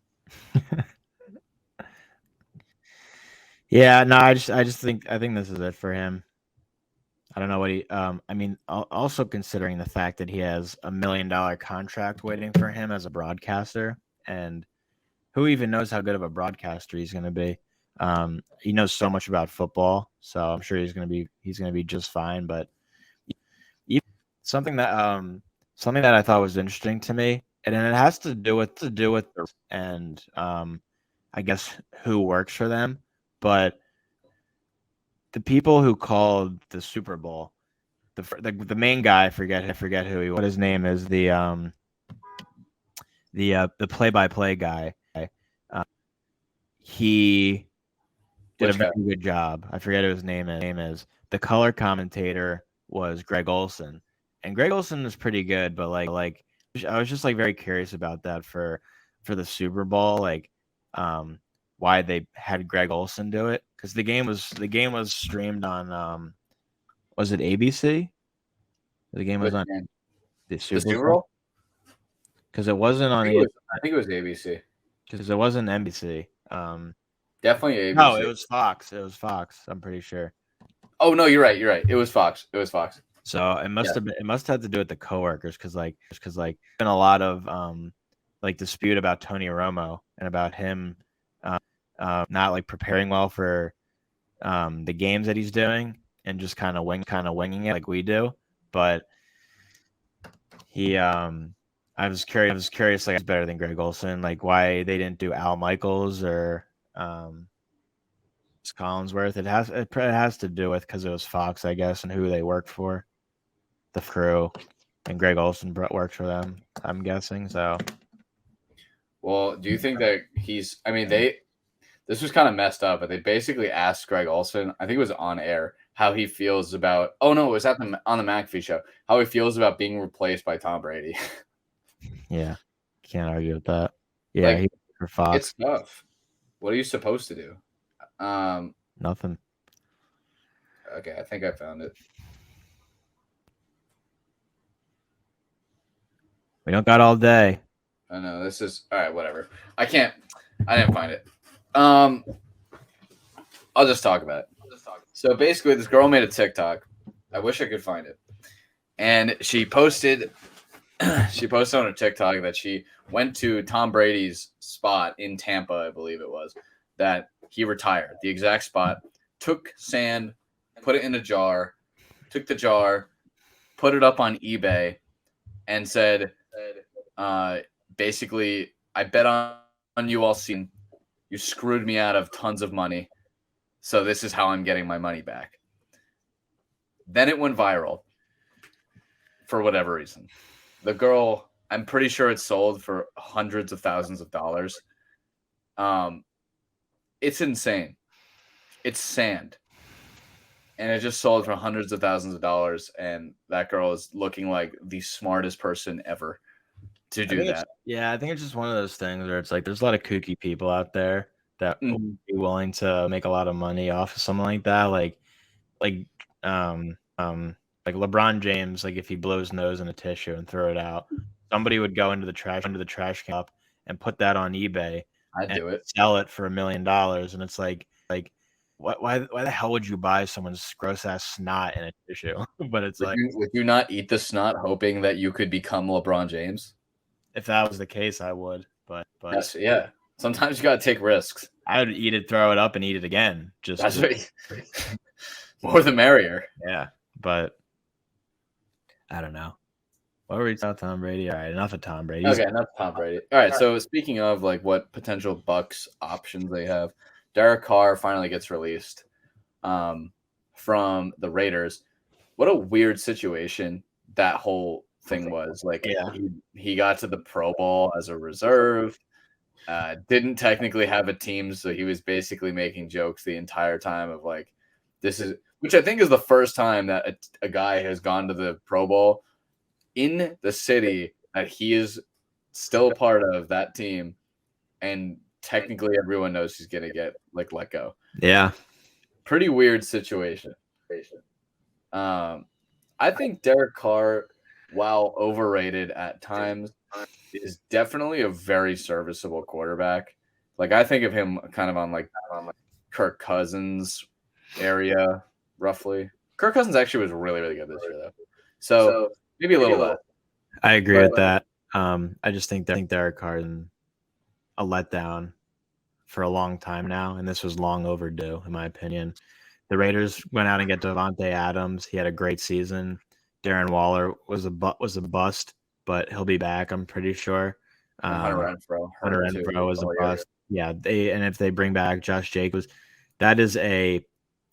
Yeah, no, I think this is it for him. I don't know what he. I mean, also considering the fact that he has $1 million contract waiting for him as a broadcaster, and who even knows how good of a broadcaster he's going to be. He knows so much about football, so I'm sure he's going to be just fine. But even something that something that I thought was interesting to me, and it has to do with and I guess who works for them, but the people who called the Super Bowl, the main guy, I forget who he was. What his name is, the play-by-play guy. Uh, he did a
Which
very
guy?
good job. I forget what his name is. The color commentator was Greg Olson, and Greg Olson is pretty good. But I was just like very curious about that for the Super Bowl, why they had Greg Olson do it, because the game was streamed on was it ABC? The game was
Which
on
game?
the
The
Super
Super
Bowl
Bowl?
because it wasn't
I
on
think it was. I think it was ABC.
because it wasn't NBC.
Definitely
No,
ABC.
it was Fox. It was Fox. I'm pretty sure.
Oh no, you're right. You're right. It was Fox. It was Fox.
So it must
Yeah.
have been, it must have to do with the coworkers because been a lot of like dispute about Tony Romo and about him not like preparing well for the games that he's doing and just kind of winging it like we do. But he I was curious like, he's better than Greg Olson, like why they didn't do Al Michaels or Collinsworth. It has to do with because it was Fox, I guess, and who they worked for, the crew, and Greg Olson worked for them. I'm guessing so.
Well, do you think that he's? I mean, this was kind of messed up, but they basically asked Greg Olson. I think it was on air how he feels about. Oh no, it was on the McAfee show. How he feels about being replaced by Tom Brady.
Yeah, can't argue with that. Yeah,
Like
he for Fox.
it's tough. What are you supposed to do?
Nothing.
Okay, I think I found it.
We don't got all day.
I know this is all right. Whatever. I can't. I didn't find it. I'll just talk about it. So basically, this girl made a TikTok. I wish I could find it, and she posted. She posted on her TikTok that she went to Tom Brady's spot in Tampa, I believe it was, that he retired. The exact spot. Took sand, put it in a jar, took the jar, put it up on eBay, and said, basically, I bet on you all season. You screwed me out of tons of money. So this is how I'm getting my money back. Then it went viral for whatever reason. The girl, I'm pretty sure it sold for hundreds of thousands of dollars. It's insane. It's sand. And it just sold for hundreds of thousands of dollars. And that girl is looking like the smartest person ever to do that.
I think it's just one of those things where it's like there's a lot of kooky people out there that would be willing to make a lot of money off of something like that. Like like LeBron James, like if he blows his nose in a tissue and throw it out, somebody would go into the trash can and put that on eBay
I'd
and
do it.
sell it for $1 million. And it's like why the hell would you buy someone's gross ass snot in a tissue? But it's
Would you not eat the snot hoping that you could become LeBron James?
if that was the case, I would. But
Yes, yeah. Sometimes you gotta take risks.
I would eat it, throw it up, and eat it again.
That's right. More the merrier.
Yeah, but I don't know. What were we talking about Tom Brady? All right, enough of Tom Brady.
Okay, enough Tom Brady. All right, so speaking of like what potential Bucks options they have, Derek Carr finally gets released from the Raiders. What a weird situation that whole thing was. Like, he got to the Pro Bowl as a reserve. Didn't technically have a team, so he was basically making jokes the entire time of like, this is, which I think is the first time that a guy has gone to the Pro Bowl in the city that he is still part of that team, and technically everyone knows he's gonna get like let go.
Yeah,
pretty weird situation. I think Derek Carr, while overrated at times, is definitely a very serviceable quarterback. Like I think of him kind of on like Kirk Cousins area, roughly. Kirk Cousins actually was really, really good this year, though. So maybe a little less.
I agree with that. I just think Derek Carr is a letdown for a long time now, and this was long overdue, in my opinion. The Raiders went out and get Devontae Adams. He had a great season. Darren Waller was a bust, but he'll be back, I'm pretty sure.
Hunter
Renfro was a bust. Yeah, and if they bring back Josh Jacobs, that is a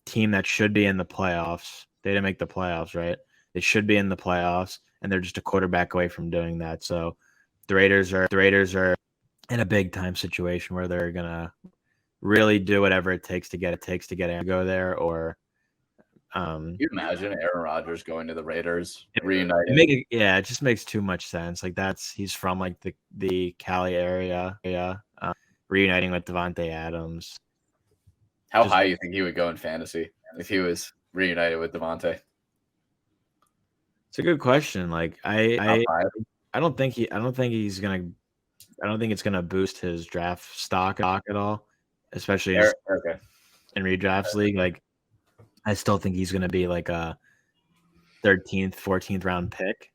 team that should be in the playoffs. They didn't make the playoffs, right? They should be in the playoffs, and they're just a quarterback away from doing that. So the Raiders are in a big time situation where they're gonna really do whatever it takes to get to go there. Or
can you imagine Aaron Rodgers going to the Raiders, reuniting?
It just makes too much sense. Like he's from like the Cali area, reuniting with Devontae Adams.
How high you think he would go in fantasy if he was reunited with Devontae?
It's a good question. Like I don't think it's gonna boost his draft stock at all, especially in redrafts league. Like I still think he's gonna be like a 13th, 14th round pick.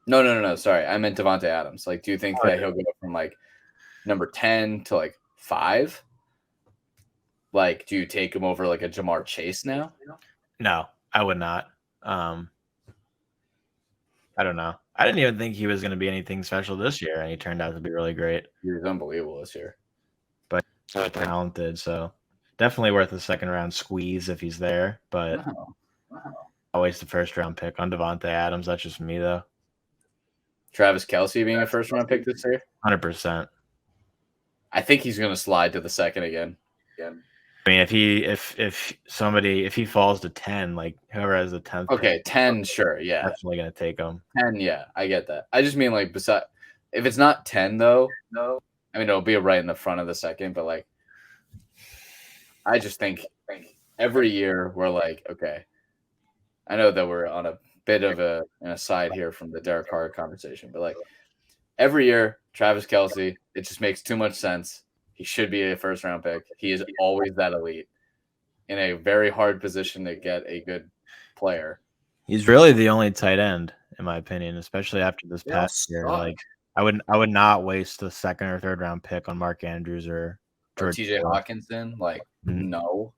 No. Sorry, I meant Devontae Adams. Like, do you think that he'll go from like number 10 to like 5? Like, do you take him over like a Jamar Chase now?
No, I would not. I don't know. I didn't even think he was going to be anything special this year, and he turned out to be really great.
He was unbelievable this year.
But so talented, so definitely worth a second round squeeze if he's there. But I'll waste the first round pick on Devontae Adams. That's just me, though.
Travis Kelce being a first round pick this year?
100%.
I think he's going to slide to the second again.
I mean, if he falls to 10, like whoever has the 10th.
Okay, 10, sure, yeah.
Definitely gonna take him.
10, yeah, I get that. I just mean like if it's not 10 though, I mean it'll be right in the front of the second, but like I just think every year we're like, okay, I know that we're on a bit of an aside here from the Derek Carr conversation, but like every year, Travis Kelce, it just makes too much sense. He should be a first round pick. He is always that elite in a very hard position to get a good player.
He's really the only tight end, in my opinion, especially after this past year. Like I would not waste the second or third round pick on Mark Andrews or George
TJ Hawkinson. Like, no.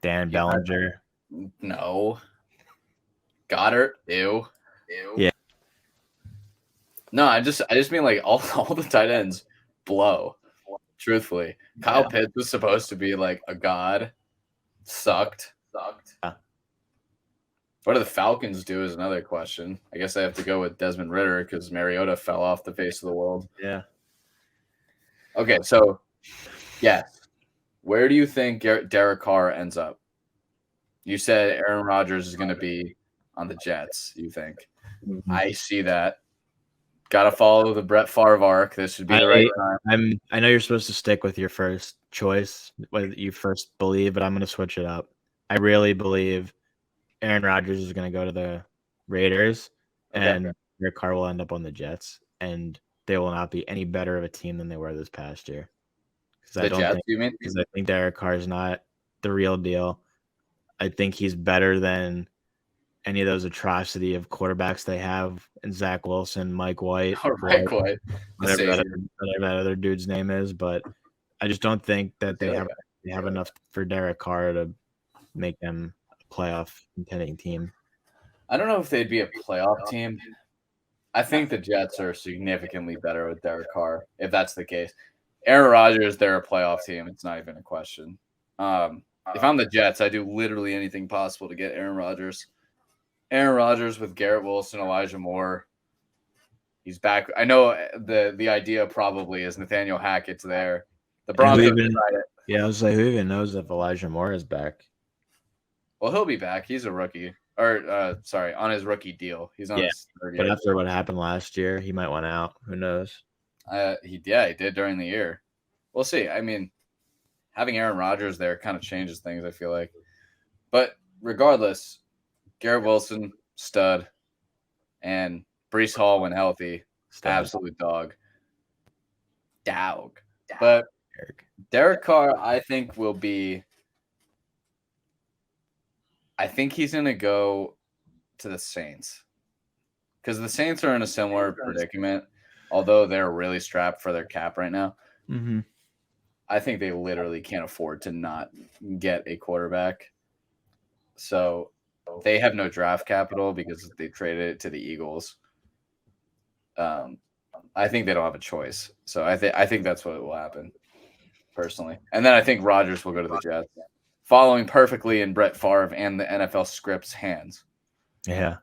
Dan Bellinger.
No. Goddard. Ew.
Yeah.
No, I just mean like all the tight ends blow. Truthfully, Kyle Pitts was supposed to be like a god. Sucked.
Yeah.
What do the Falcons do is another question. I guess I have to go with Desmond Ridder because Mariota fell off the face of the world.
Yeah.
Okay, so yes, where do you think Derek Carr ends up? You said Aaron Rodgers is going to be on the Jets. You think? Mm-hmm. I see that. Got to follow the Brett Favre arc. This would be the right time.
I know you're supposed to stick with your first choice, what you first believe, but I'm going to switch it up. I really believe Aaron Rodgers is going to go to the Raiders, and Derek Carr will end up on the Jets, and they will not be any better of a team than they were this past year.
You mean?
Because I think Derek Carr is not the real deal. I think he's better than any of those atrocity of quarterbacks they have in Zach Wilson, Mike White,
White,
whatever that other dude's name is. But I just don't think that they have enough for Derek Carr to make them a playoff contending team.
I don't know if they'd be a playoff team. I think the Jets are significantly better with Derek Carr, if that's the case. Aaron Rodgers, they're a playoff team. It's not even a question. If I'm the Jets, I do literally anything possible to get Aaron Rodgers. Aaron Rodgers with Garrett Wilson, Elijah Moore. He's back. I know the idea probably is Nathaniel Hackett's there. The Broncos tried it.
Yeah, I was like, who even knows if Elijah Moore is back?
Well, he'll be back. He's a rookie. On his rookie deal. He's on his third year.
But after what happened last year, he might want out. Who knows?
He did during the year. We'll see. I mean, having Aaron Rodgers there kind of changes things, I feel like. But regardless, Garrett Wilson, stud. And Breece Hall, when healthy, absolute dog. But Derek Carr, I think will be. I think he's going to go to the Saints because the Saints are in a similar predicament, although they're really strapped for their cap right now.
Mm-hmm.
I think they literally can't afford to not get a quarterback. So they have no draft capital because they traded it to the Eagles. I think they don't have a choice. So I think that's what will happen, personally. And then I think Rodgers will go to the Jets, following perfectly in Brett Favre and the NFL script's hands.
Yeah.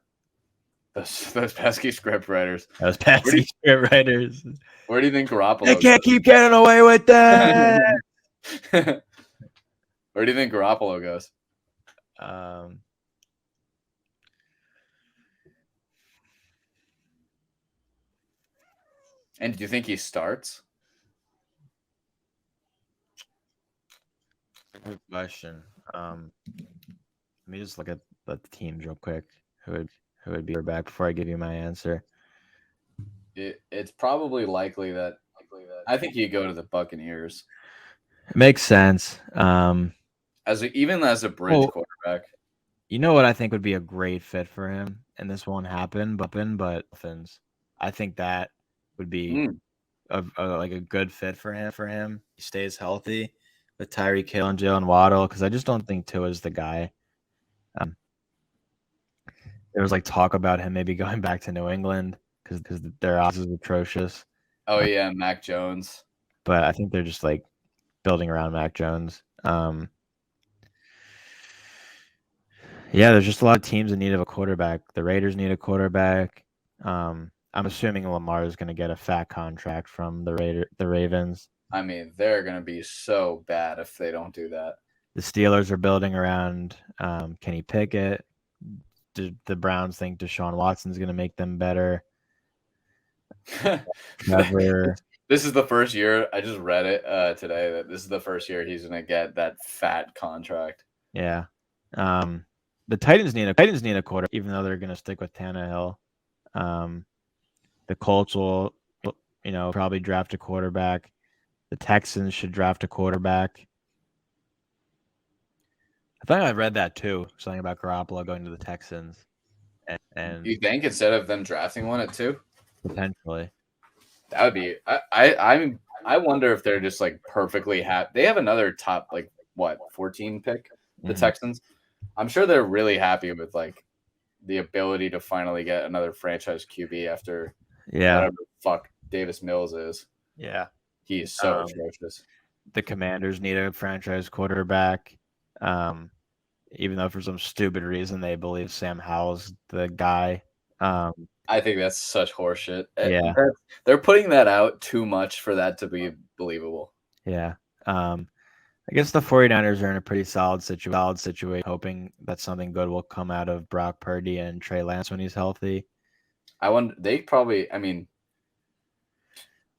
Those pesky script writers.
Those pesky script writers.
Where do you think Garoppolo
They can't keep getting away with that.
Where do you think Garoppolo goes? And do you think he starts?
Good question. Let me just look at the teams real quick. Who would be back before I give you my answer?
It's probably likely that I think he'd go to the Buccaneers.
It makes sense.
Even as a bridge quarterback.
You know what I think would be a great fit for him, and this won't happen, but Dolphins. I think that would be like a good fit for him. He stays healthy with Tyreek Hill and Jalen Waddle, because I just don't think Tua is the guy. There was like talk about him maybe going back to New England because their odds is atrocious.
Oh yeah, Mac Jones.
But I think they're just like building around Mac Jones. Yeah, there's just a lot of teams in need of a quarterback. The Raiders need a quarterback. I'm assuming Lamar is going to get a fat contract from the Ravens.
I mean, they're going to be so bad if they don't do that.
The Steelers are building around Kenny Pickett. The Browns think Deshaun Watson is going to make them better. Never.
This is the first year. I just read it today that this is the first year he's going to get that fat contract.
Yeah. The Titans need a quarter, even though they're going to stick with Tannehill. The Colts will, probably draft a quarterback. The Texans should draft a quarterback. I think I read that too, something about Garoppolo going to the Texans. And
you think instead of them drafting one at 2?
Potentially.
That would be. I wonder if they're just like perfectly happy. They have another top 14 pick, the Texans. I'm sure they're really happy with like the ability to finally get another franchise QB after whatever the fuck Davis Mills is.
Yeah.
He is so atrocious.
The Commanders need a franchise quarterback. Even though for some stupid reason they believe Sam Howell's the guy.
I think that's such horseshit.
Yeah.
They're putting that out too much for that to be believable.
Yeah. I guess the 49ers are in a pretty solid situation, hoping that something good will come out of Brock Purdy and Trey Lance when he's healthy.
I wonder,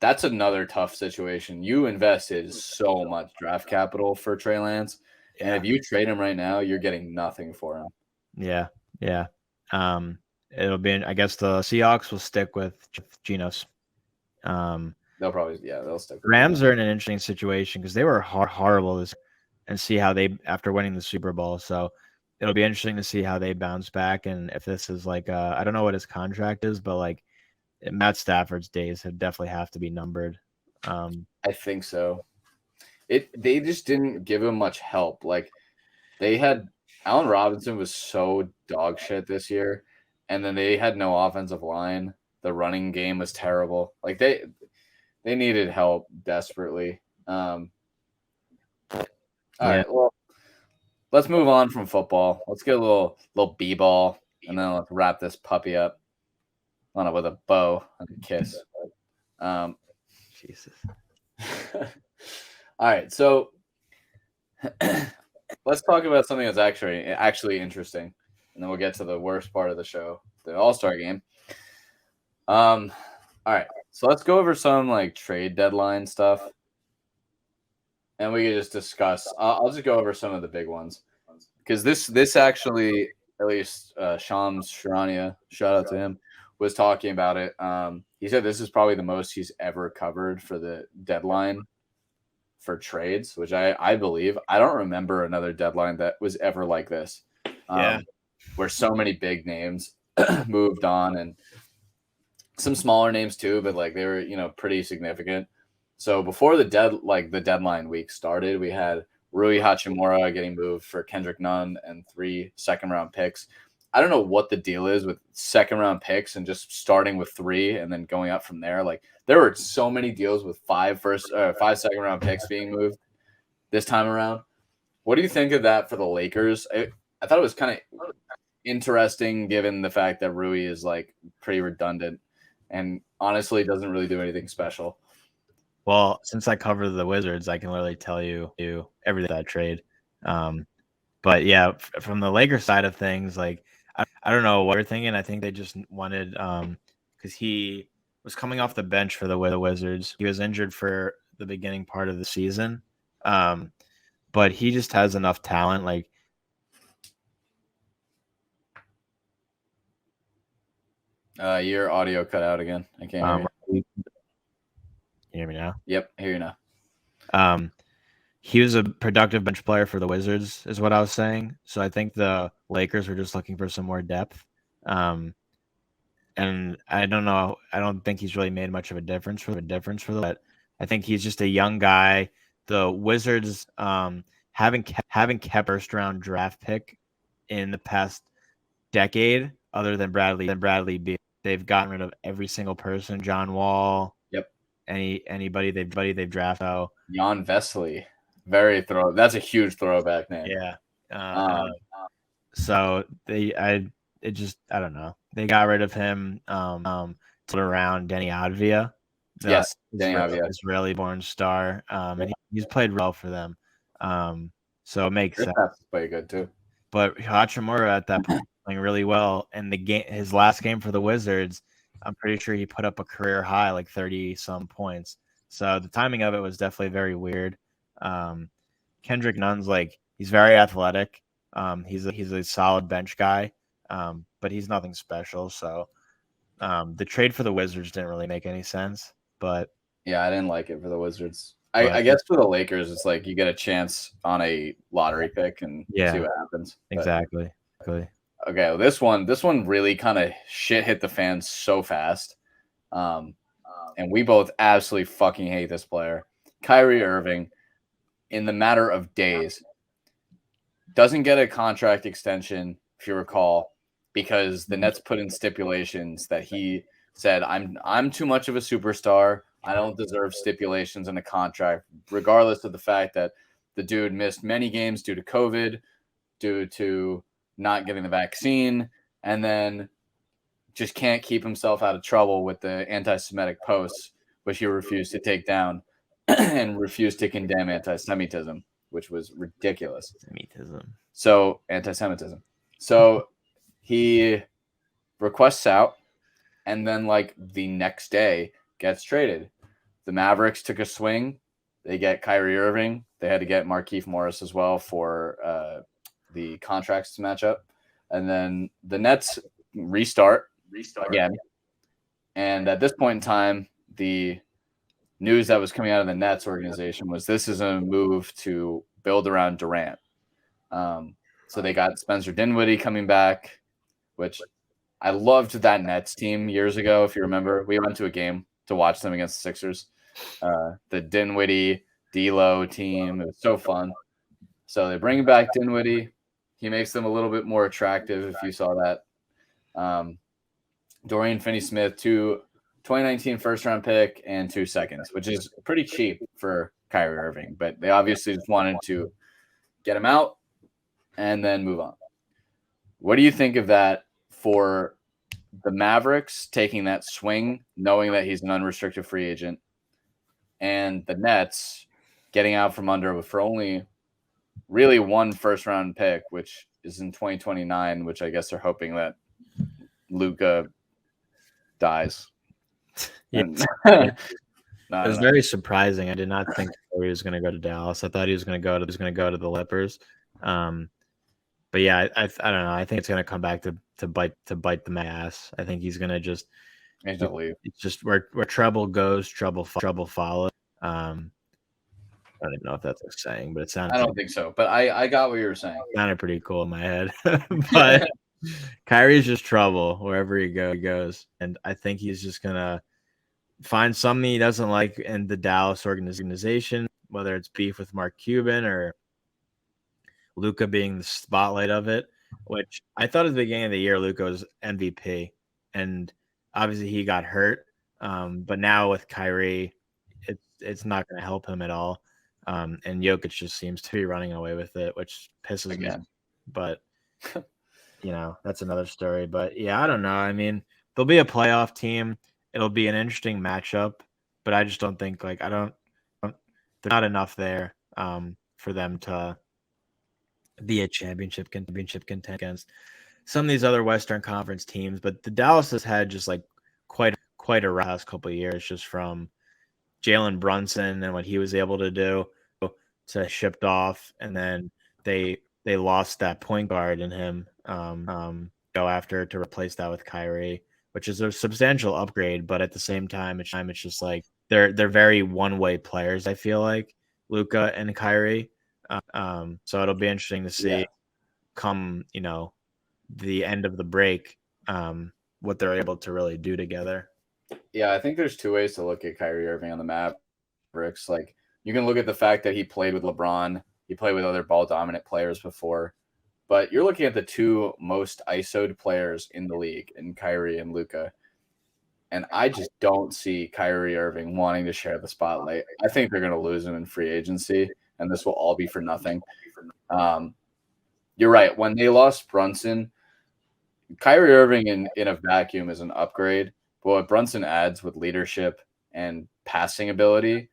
that's another tough situation. You invested so much draft capital for Trey Lance, and if you trade him right now, you're getting nothing for him.
Yeah. It'll be. I guess the Seahawks will stick with Geno.
They'll stick.
Rams are in an interesting situation because they were horrible this, and see how they after winning the Super Bowl. So it'll be interesting to see how they bounce back, and if this is like I don't know what his contract is, but like Matt Stafford's days definitely have to be numbered.
I think so. They just didn't give him much help. Like they had Allen Robinson was so dog shit this year, and then they had no offensive line. The running game was terrible. Like they needed help desperately. All right, well, let's move on from football. Let's get a little b-ball, and then let's wrap this puppy up on it with a bow and a kiss.
Jesus.
All right, so let's talk about something that's actually interesting, and then we'll get to the worst part of the show, the All-Star game. All right, so let's go over some like trade deadline stuff, and we can just discuss. I'll just go over some of the big ones because this actually, at least Shams Charania, shout out to him, was talking about it. He said this is probably the most he's ever covered for the deadline for trades, which I believe. I don't remember another deadline that was ever like this, where so many big names moved on, and some smaller names too, but like they were pretty significant. So before the deadline week started, we had Rui Hachimura getting moved for Kendrick Nunn and 3 second-round picks. I don't know what the deal is with second-round picks and just starting with 3 and then going up from there. Like there were so many deals with 5 second-round picks being moved this time around. What do you think of that for the Lakers? I thought it was kind of interesting given the fact that Rui is like pretty redundant and honestly doesn't really do anything special.
Well, since I cover the Wizards, I can literally tell you everything about that trade. But yeah, from the Lakers side of things, like I don't know what they're thinking. I think they just wanted because he was coming off the bench for the Wizards. He was injured for the beginning part of the season, but he just has enough talent. Like
your audio cut out again. I can't hear you.
Can you hear me now?
Yep, I hear you now.
He was a productive bench player for the Wizards, is what I was saying. So I think the Lakers were just looking for some more depth. And I don't know. I don't think he's really made much of a difference for them. But I think he's just a young guy. The Wizards having kept first round draft pick in the past decade, other than Bradley Beal. They've gotten rid of every single person. John Wall.
Yep.
Anybody they've drafted. Oh,
Jan Vesely. That's a huge throwback name.
Yeah. So I don't know. They got rid of him. To around Denny Advia.
Yes, Denny Advia,
Israeli-born star. And he's played well for them. So it makes sense.
That's pretty good too.
But Hachimura at that point playing really well, and his last game for the Wizards, I'm pretty sure he put up a career high, like 30 some points. So the timing of it was definitely very weird. Kendrick Nunn's he's very athletic. He's a solid bench guy, but he's nothing special. So the trade for the Wizards didn't really make any sense. But
yeah, I didn't like it for the Wizards. I guess for the Lakers, it's like you get a chance on a lottery pick and see what happens.
Exactly.
Okay, well, this one really kind of shit hit the fan so fast. And we both absolutely fucking hate this player. Kyrie Irving, in the matter of days, doesn't get a contract extension, if you recall, because the Nets put in stipulations that he said, I'm too much of a superstar. I don't deserve stipulations in a contract, regardless of the fact that the dude missed many games due to COVID, due to not getting the vaccine, and then just can't keep himself out of trouble with the anti-Semitic posts, which he refused to take down and refused to condemn anti-Semitism, which was ridiculous. Anti-Semitism. So he requests out, and then the next day gets traded. The Mavericks took a swing. They get Kyrie Irving. They had to get Markieff Morris as well for the contracts to match up. And then the Nets restart again. And at this point in time, the news that was coming out of the Nets organization was this is a move to build around Durant. So they got Spencer Dinwiddie coming back, which I loved that Nets team years ago. If you remember, we went to a game to watch them against the Sixers. The Dinwiddie, D'Lo team. It was so fun. So they bring back Dinwiddie. He makes them a little bit more attractive, if you saw that. Dorian Finney-Smith, 2019 first-round pick and 2 seconds, which is pretty cheap for Kyrie Irving. But they obviously just wanted to get him out and then move on. What do you think of that for the Mavericks taking that swing, knowing that he's an unrestricted free agent, and the Nets getting out from under for only really 1 first-round pick, which is in 2029, which I guess they're hoping that Luka dies.
It was very surprising. I did not think he was going to go to Dallas. I thought he was going to go to the Clippers. But yeah, I don't know. I think it's going to come back to bite the ass. I think he's going to just leave. It's just where trouble goes, trouble follows. I don't even know if that's a saying, but it sounded
I don't think so, but I got what you were saying.
pretty cool in my head. But Kyrie's just trouble wherever he goes, and I think he's just gonna find something he doesn't like in the Dallas organization, whether it's beef with Mark Cuban or Luka being the spotlight of it, which I thought at the beginning of the year Luka was MVP, and obviously he got hurt. But now with Kyrie, it's not going to help him at all. And Jokic just seems to be running away with it, which pisses me. But that's another story. But yeah, I don't know. I mean, there'll be a playoff team. It'll be an interesting matchup, but I just don't think there's not enough there for them to be a championship contender against some of these other Western Conference teams. But the Dallas has had just quite a last couple of years, just from Jalen Brunson and what he was able to do to shipped off, and then they lost that point guard in him go after to replace that with Kyrie, which is a substantial upgrade. But at the same time, it's just like they're very one-way players. I feel like Luka and Kyrie. So it'll be interesting to see come the end of the break what they're able to really do together.
Yeah, I think there's two ways to look at Kyrie Irving on the Mavericks. Like, you can look at the fact that he played with LeBron, he played with other ball dominant players before, but you're looking at the two most ISO'd players in the league, in Kyrie and Luka. And I just don't see Kyrie Irving wanting to share the spotlight. I think they're going to lose him in free agency, and this will all be for nothing. You're right. When they lost Brunson, Kyrie Irving in a vacuum is an upgrade. But what Brunson adds with leadership and passing ability,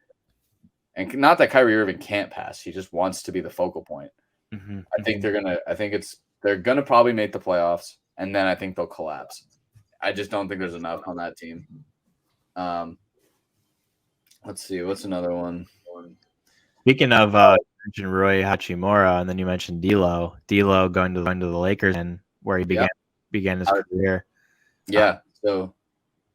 and not that Kyrie Irving can't pass, he just wants to be the focal point.
Mm-hmm.
I think they're gonna probably make the playoffs, and then I think they'll collapse. I just don't think there's enough on that team. Let's see, what's another one?
Speaking of mentioned Rui Hachimura, and then you mentioned D'Lo going to the Lakers, and where he began his career.
Yeah. So,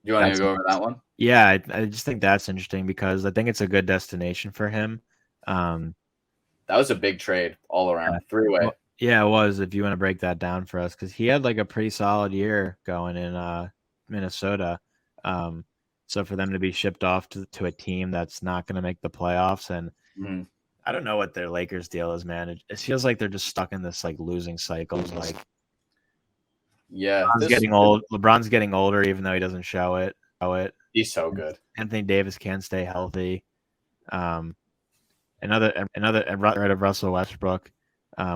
do you want to go over that one?
Yeah, I just think that's interesting because I think it's a good destination for him.
That was a big trade all around, three-way.
Yeah, it was. If you want to break that down for us, because he had a pretty solid year going in Minnesota. So for them to be shipped off to a team that's not going to make the playoffs, and I don't know what their Lakers deal is, man. It feels like they're just stuck in this losing cycle.
He's
getting old. LeBron's getting older, even though he doesn't show it.
He's so good.
Anthony Davis can't stay healthy. Another right of Russell Westbrook,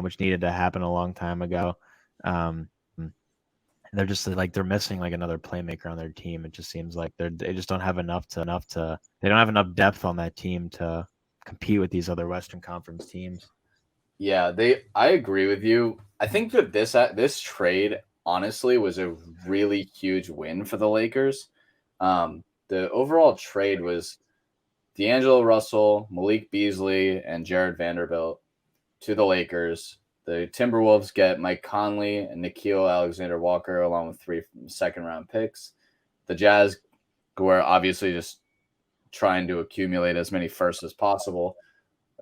which needed to happen a long time ago. They're just they're missing another playmaker on their team. It just seems like they just don't have enough to they don't have enough depth on that team to compete with these other Western Conference teams.
Yeah, I agree with you. I think that this trade honestly was a really huge win for the Lakers. The overall trade was D'Angelo Russell, Malik Beasley, and Jared Vanderbilt to the Lakers. The Timberwolves get Mike Conley and Nickeil Alexander-Walker along with 3 second-round picks. The Jazz, who are obviously just trying to accumulate as many firsts as possible,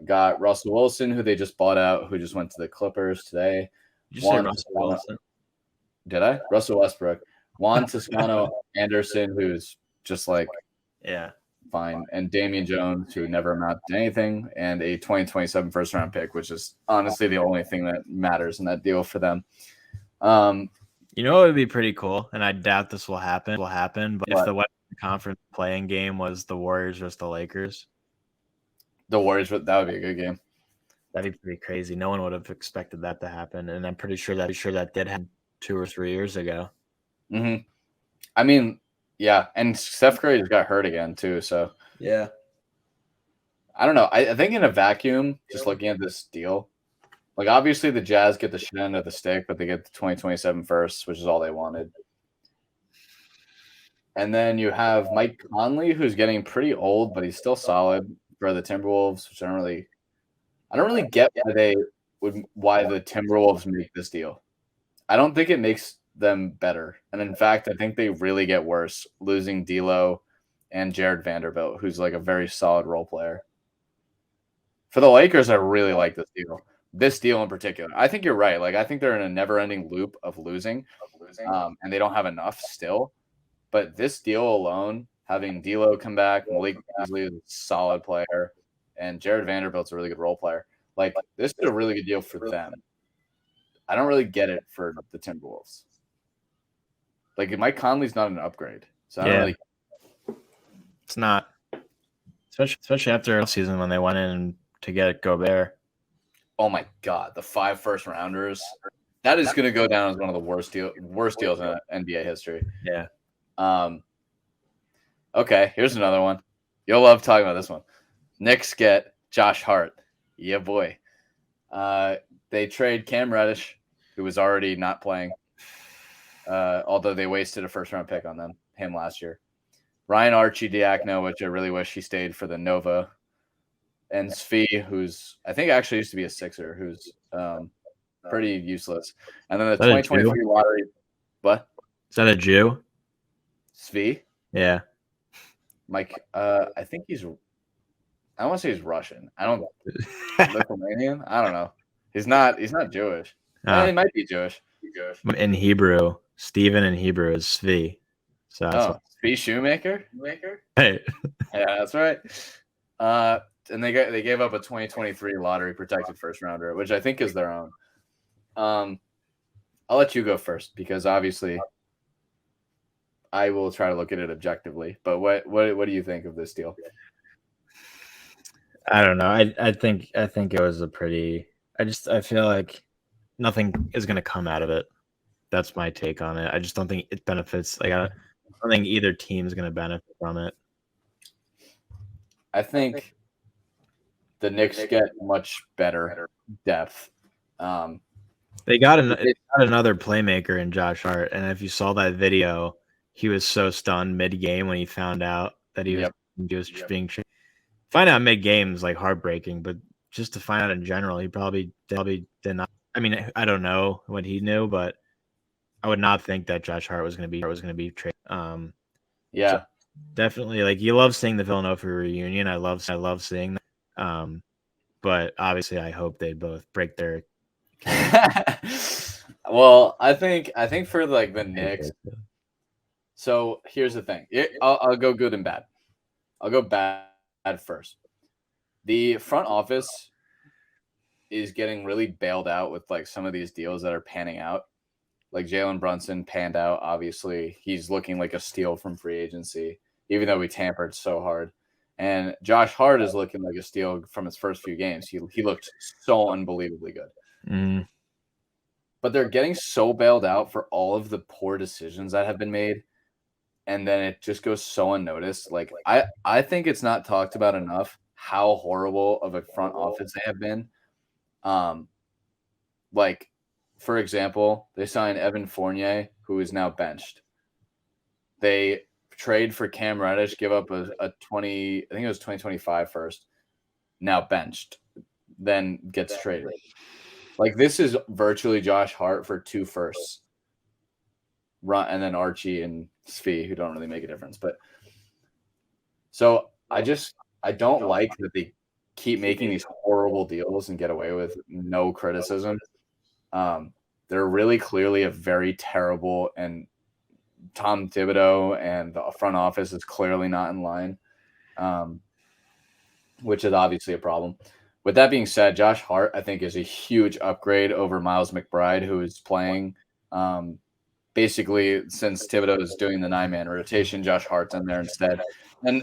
got Russell Wilson, who they just bought out, who just went to the Clippers today.
Did you say Russell Wilson?
Did I? Russell Westbrook. Juan Toscano Anderson, who's just fine, and Damian Jones, who never amounted to anything, and a 2027 first-round pick, which is honestly the only thing that matters in that deal for them.
You know, it would be pretty cool, and I doubt this will happen. But if the Western Conference playing game was the Warriors versus the Lakers,
that would be a good game.
That'd be pretty crazy. No one would have expected that to happen, and I'm pretty sure that did happen 2 or 3 years ago.
Mm-hmm. I mean, yeah, and Steph Curry just got hurt again too. So
yeah,
I don't know. I think in a vacuum, just looking at this deal, obviously the Jazz get the shit end of the stick, but they get the 2027 first, which is all they wanted. And then you have Mike Conley, who's getting pretty old, but he's still solid for the Timberwolves, which I don't really get why the Timberwolves make this deal. I don't think it makes them better. And in fact, I think they really get worse losing D'Lo and Jared Vanderbilt, who's a very solid role player. For the Lakers, I really like this deal. This deal in particular. I think you're right. Like I think they're in a never-ending loop of losing, and they don't have enough still. But this deal alone, having D'Lo come back, Malik Beasley is a solid player, and Jared Vanderbilt's a really good role player. Like this is a really good deal for them. I don't really get it for the Timberwolves. Like Mike Conley's not an upgrade, so I don't really.
It's not, especially after last season when they went in to get Gobert.
Oh my God, the 5 first-rounders. That is going to go down as one of the worst deals in NBA history.
Yeah.
Okay, here's another one. You'll love talking about this one. Knicks get Josh Hart. Yeah, boy. They trade Cam Reddish, who was already not playing, although they wasted a first-round pick on him last year. Ryan Archie-Diacono, which I really wish he stayed for the Nova. And Svi, who's I think actually used to be a Sixer, who's pretty useless. And then the 2023 lottery. What?
Is that a Jew?
Svi?
Yeah.
Mike, I think I want to say he's Russian. I don't Lithuanian? I don't know. He's not Jewish. He might be Jewish.
In Hebrew, Stephen in Hebrew is Svi. So
Svi Shoemaker?
Hey.
Yeah, that's right. And they gave up a 2023 lottery protected first rounder, which I think is their own. I'll let you go first because obviously I will try to look at it objectively. But what do you think of this deal?
I don't know. I think it was a pretty. I feel like nothing is going to come out of it. That's my take on it. I just don't think it benefits. Like I don't think either team is going to benefit from it.
I think the Knicks get much better depth.
They got another playmaker in Josh Hart, and if you saw that video, he was so stunned mid-game when he found out that he was being traded. Find out mid-game is like heartbreaking, but just to find out in general, he probably did not. I mean, I don't know what he knew, but I would not think that Josh Hart was going to be traded. So definitely, like you love seeing the Villanova reunion. I love seeing that. But obviously, I hope they both break their.
Well, I think for like the Knicks. So here's the thing. I'll go good and bad. I'll go bad first. The front office is getting really bailed out with like some of these deals that are panning out. Like Jalen Brunson panned out. Obviously, he's looking like a steal from free agency, even though we tampered so hard. And Josh Hart is looking like a steal from his first few games. He looked so unbelievably good. But they're getting so bailed out for all of the poor decisions that have been made. And then it just goes so unnoticed. Like I think it's not talked about enough how horrible of a front office they have been. Like, for example, they signed Evan Fournier, who is now benched. They trade for Cam Reddish, give up a 20, I think it was 2025 first, now benched, then gets traded. Like this is virtually Josh Hart for 2 firsts. And then Archie and Svi, who don't really make a difference. But so I don't like that they keep making these horrible deals and get away with no criticism. They're really clearly a very terrible, and Tom Thibodeau and the front office is clearly not in line, which is obviously a problem. With that being said, Josh Hart, I think, is a huge upgrade over Miles McBride, who is playing basically since Thibodeau is doing the 9-man rotation. Josh Hart's in there instead. And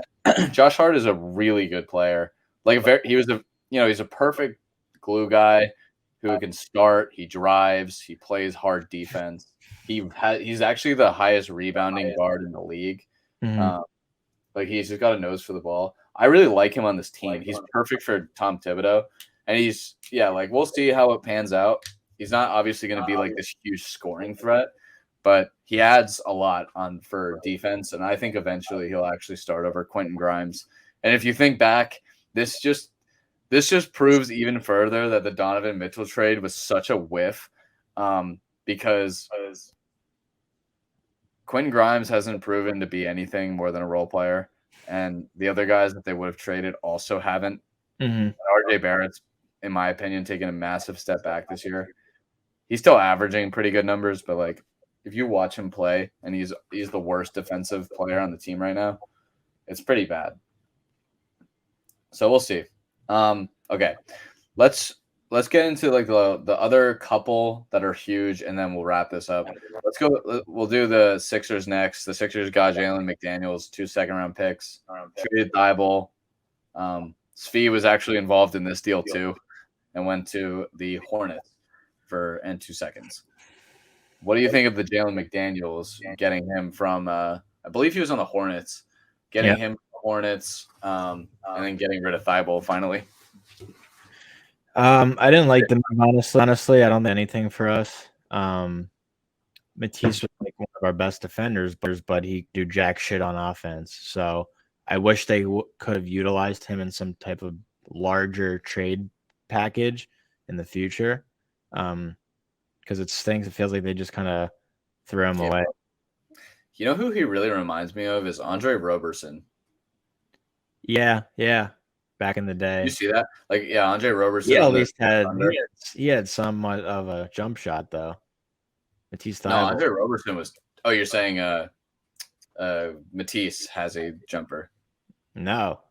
Josh Hart is a really good player. Like he's a perfect glue guy who can start. He drives. He plays hard defense. He's actually the highest rebounding guard in the league. Like he's just got a nose for the ball. I really like him on this team. He's perfect for Tom Thibodeau, and like we'll see how it pans out. He's not obviously going to be like this huge scoring threat, but he adds a lot for defense, and I think eventually he'll actually start over Quentin Grimes. And if you think back, this just proves even further that the Donovan Mitchell trade was such a whiff, because Quentin Grimes hasn't proven to be anything more than a role player, and the other guys that they would have traded also haven't.
Mm-hmm.
RJ Barrett's, in my opinion, taking a massive step back this year. He's still averaging pretty good numbers, but like if you watch him play and he's the worst defensive player on the team right now, it's pretty bad. So we'll see. Okay. Let's get into like the other couple that are huge, and then we'll wrap this up. Let's go. We'll do the Sixers next. The Sixers got Jalen McDaniels, 2 second-round picks, traded Thibault. Svi was actually involved in this deal too, and went to the Hornets for 2 seconds. What do you think of the Jalen McDaniels getting him from? I believe he was on the Hornets, getting him from the Hornets, and then getting rid of Thibault finally.
I didn't like the move, honestly. I don't think anything for us. Matisse was like one of our best defenders, but he do jack shit on offense. So I wish they could have utilized him in some type of larger trade package in the future. Because it stinks. It feels like they just kind of threw him away.
You know who he really reminds me of is Andre Roberson.
Yeah. Back in the day.
You see that? Like, yeah, Andre Roberson.
Yeah, at least he had somewhat of a jump shot though. Matisse Thibault.
No, Andre Roberson was. Oh, you're saying Matisse has a jumper?
No.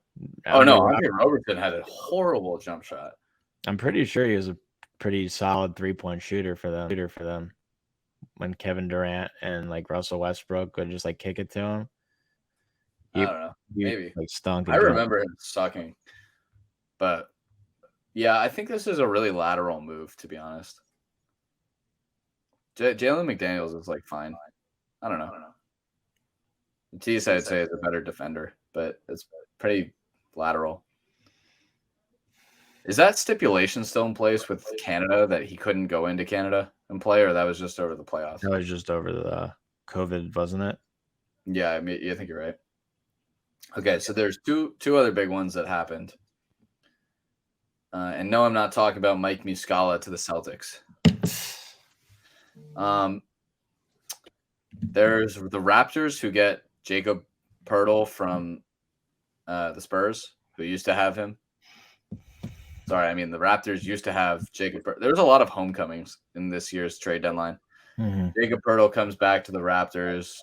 Andre Roberson had a horrible jump shot.
I'm pretty sure he was a pretty solid 3-point shooter for them. When Kevin Durant and like Russell Westbrook would just like kick it to him.
I don't know. Maybe
like stunk.
I remember him sucking, but yeah, I think this is a really lateral move, to be honest. Jalen McDaniels is like fine. I don't know. Matisse, I'd say, is a better defender, but it's pretty lateral. Is that stipulation still in place with Canada that he couldn't go into Canada and play, or that was just over the playoffs?
That was just over the COVID, wasn't it?
Yeah, I think you're right. Okay, so there's two other big ones that happened. And no, I'm not talking about Mike Muscala to the Celtics. There's the Raptors who get Jacob Poeltl from the Spurs, who used to have him. Sorry, I mean the Raptors used to have Jacob Poeltl. There was a lot of homecomings in this year's trade deadline.
Mm-hmm.
Jacob Poeltl comes back to the Raptors.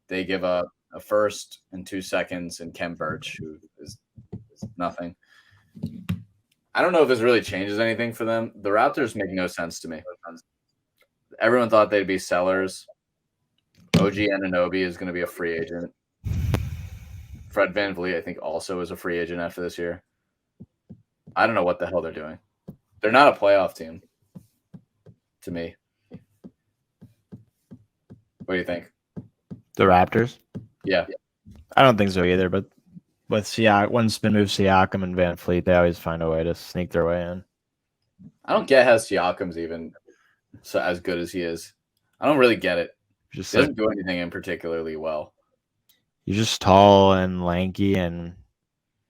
They give up a first and 2 seconds, and Kem Birch, who is nothing. I don't know if this really changes anything for them. The Raptors make no sense to me. Everyone thought they'd be sellers. OG Anunoby is going to be a free agent. Fred VanVleet, I think, also is a free agent after this year. I don't know what the hell they're doing. They're not a playoff team, to me. What do you think?
The Raptors?
Yeah.
I don't think so either, but with one spin move Siakam and VanVleet, they always find a way to sneak their way in.
I don't get how Siakam's even so as good as he is. I don't really get it. He doesn't do anything in particularly well.
He's just tall and lanky and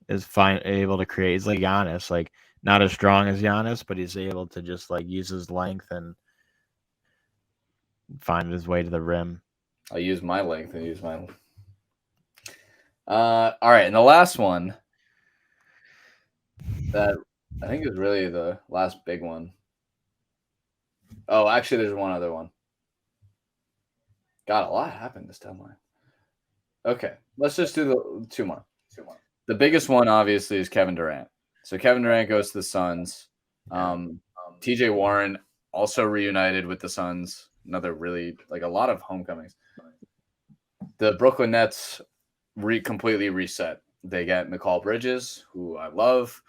is able to create. He's like Giannis, like not as strong as Giannis, but he's able to just like use his length and find his way to the rim.
I'll use my length and use my. All right, and the last one that I think is really the last big one. Oh, actually, there's one other one. God, a lot happened this timeline. Okay, let's just do the two more. The biggest one, obviously, is Kevin Durant. So Kevin Durant goes to the Suns. TJ Warren also reunited with the Suns. Another really, like a lot of homecomings. The Brooklyn Nets completely reset. They get Mikal Bridges, who I love,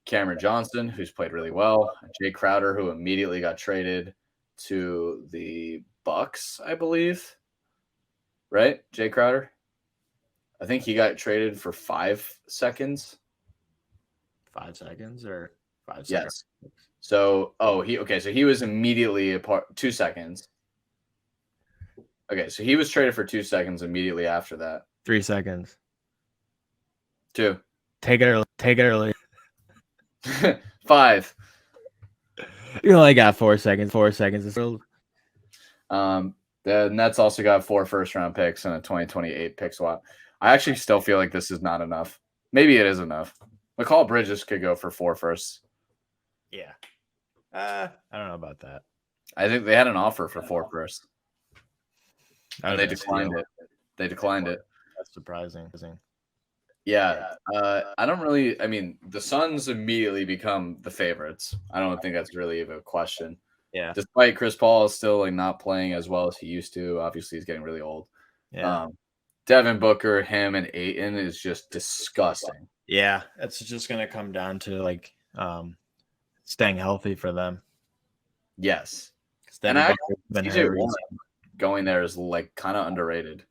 Cameron Johnson, who's played really well, Jay Crowder, who immediately got traded to the Bucks, I believe. Right? Jay Crowder? I think he got traded for 5 seconds.
5 seconds or 5
Yes.
seconds?
So, so he was immediately 2 seconds. Okay, so he was traded for 2 seconds immediately after that.
3 seconds.
2.
Take it early.
5.
You only got 4 seconds. 4 seconds.
The Nets also got 4 first-round picks and a 2028 pick swap. I actually still feel like this is not enough. Maybe it is enough. McCall Bridges could go for 4 firsts.
Yeah. I don't know about that.
I think they had an offer for 4 firsts. And they
That's
declined it. They declined it.
surprising.
Yeah. I don't really. I mean, the Suns immediately become the favorites. I don't think that's really even a question.
Yeah.
Despite Chris Paul still like not playing as well as he used to. Obviously, he's getting really old.
Yeah.
Devin Booker, him, and Ayton is just disgusting.
Yeah. It's just gonna come down to like staying healthy for them.
Yes.
And
TJ Warren going there is like kind of underrated.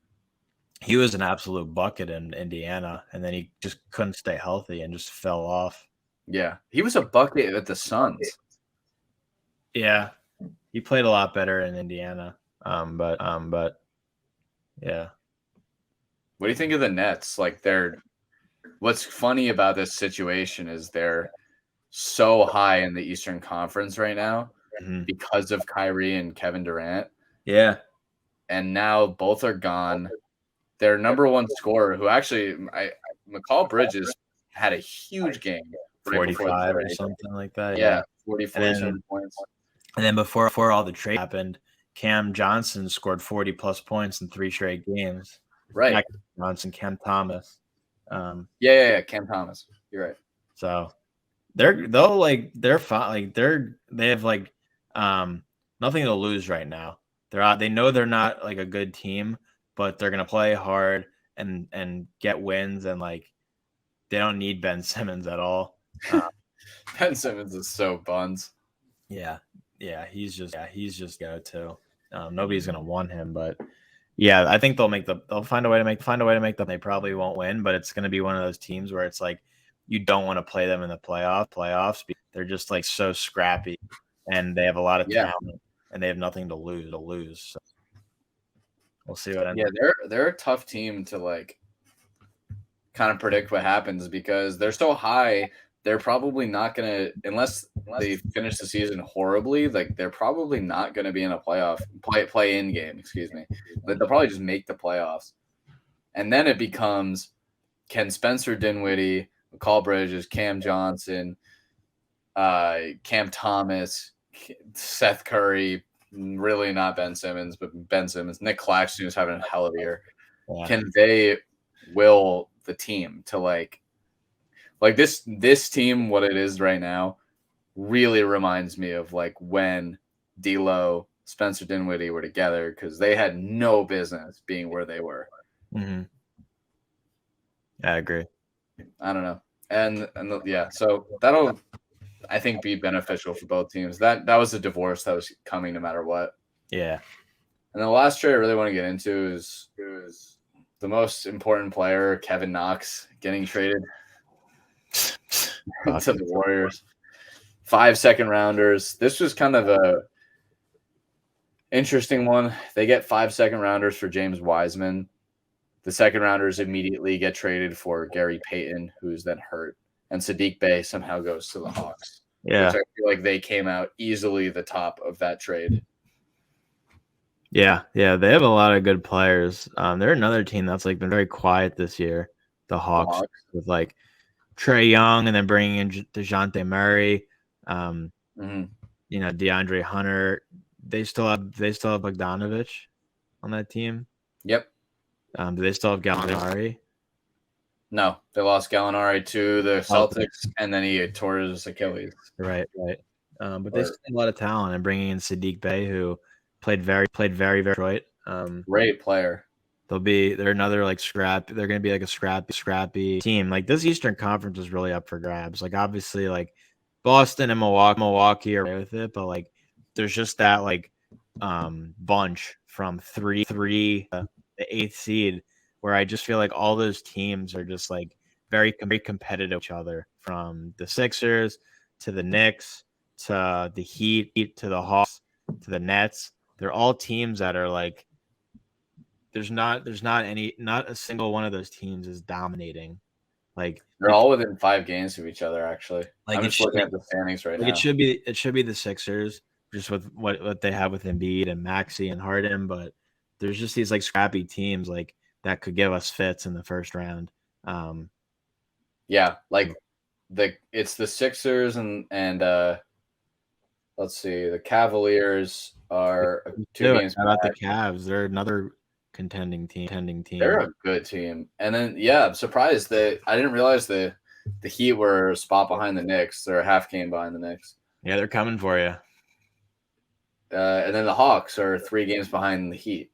He was an absolute bucket in Indiana, and then he just couldn't stay healthy and just fell off.
Yeah, he was a bucket at the Suns.
Yeah, he played a lot better in Indiana. But yeah.
What do you think of the Nets? Like what's funny about this situation is they're so high in the Eastern Conference right now because of Kyrie and Kevin Durant.
Yeah.
And now both are gone. Their number one scorer, who actually McCall Bridges had a huge game.
45 or something like that.
Yeah, 47 points.
And then before all the trade happened, Cam Johnson scored 40-plus points in 3 straight games.
Right.
Not Johnson, Cam Thomas.
Yeah, Cam Thomas. You're right.
So they're fine. Like they have like nothing to lose right now. They know they're not like a good team, but they're gonna play hard and get wins, and like they don't need Ben Simmons at all.
Ben Simmons is so buns.
Yeah, he's just go to. Nobody's gonna want him, but yeah, I think they'll find a way to make them. They probably won't win, but it's gonna be one of those teams where it's like you don't want to play them in the playoffs. They're just like so scrappy, and they have a lot of talent, and they have nothing to lose. So we'll see what ends up.
They're a tough team to like kind of predict what happens because they're so high. They're probably not gonna unless they finish the season horribly. Like they're probably not gonna be in a play-in game. Excuse me. But they'll probably just make the playoffs, and then it becomes can Spencer Dinwiddie, McCall Bridges, Cam Johnson, Cam Thomas, Seth Curry. Really not Ben Simmons, but Ben Simmons. Nick Claxton is having a hell of a year. Yeah. Can they will the team to like this team, what it is right now, really reminds me of like when D'Lo, Spencer Dinwiddie were together because they had no business being where they were.
Mm-hmm. I agree.
I don't know, and yeah, so that'll I think be beneficial for both teams. That was a divorce that was coming no matter what.
Yeah.
And the last trade I really want to get into is the most important player, Kevin Knox, getting traded to the Warriors. 5 second rounders. This was kind of a interesting one. They get 5 second rounders for James Wiseman. The second rounders immediately get traded for Gary Payton, who's then hurt. And Sadiq Bey somehow goes to the Hawks.
Yeah.
Which I feel like they came out easily the top of that trade.
Yeah, they have a lot of good players. They're another team that's like been very quiet this year. The Hawks. With like Trae Young and then bringing in DeJounte Murray, DeAndre Hunter. They still have Bogdanovich on that team.
Yep.
Do they still have Gallinari?
No, they lost Gallinari to the Celtics, and then he tore his Achilles.
Right. But they still have a lot of talent, and bringing in Sadiq Bey, who played very Detroit.
Great player.
They're another like scrap. They're going to be like a scrappy team. Like this Eastern Conference is really up for grabs. Like obviously, like Boston and Milwaukee are with it, but like there's just that like bunch from three the 8th seed, where I just feel like all those teams are just like very competitive with each other, from the Sixers to the Knicks to the Heat to the Hawks to the Nets. They're all teams that are like there's not a single one of those teams is dominating. Like
they're all within 5 games of each other, actually.
Like
I'm just looking at the standings right now.
It should be the Sixers, just with what they have with Embiid and Maxey and Harden, but there's just these like scrappy teams like that could give us fits in the first round.
Yeah, like it's the Sixers and let's see, the Cavaliers are 2 games
How about the
back.
Cavs? They're another contending team.
They're a good team. And then I'm surprised that I didn't realize the Heat were a spot behind the Knicks. They're a half game behind the Knicks.
Yeah, they're coming for you.
And then the Hawks are 3 games behind the Heat.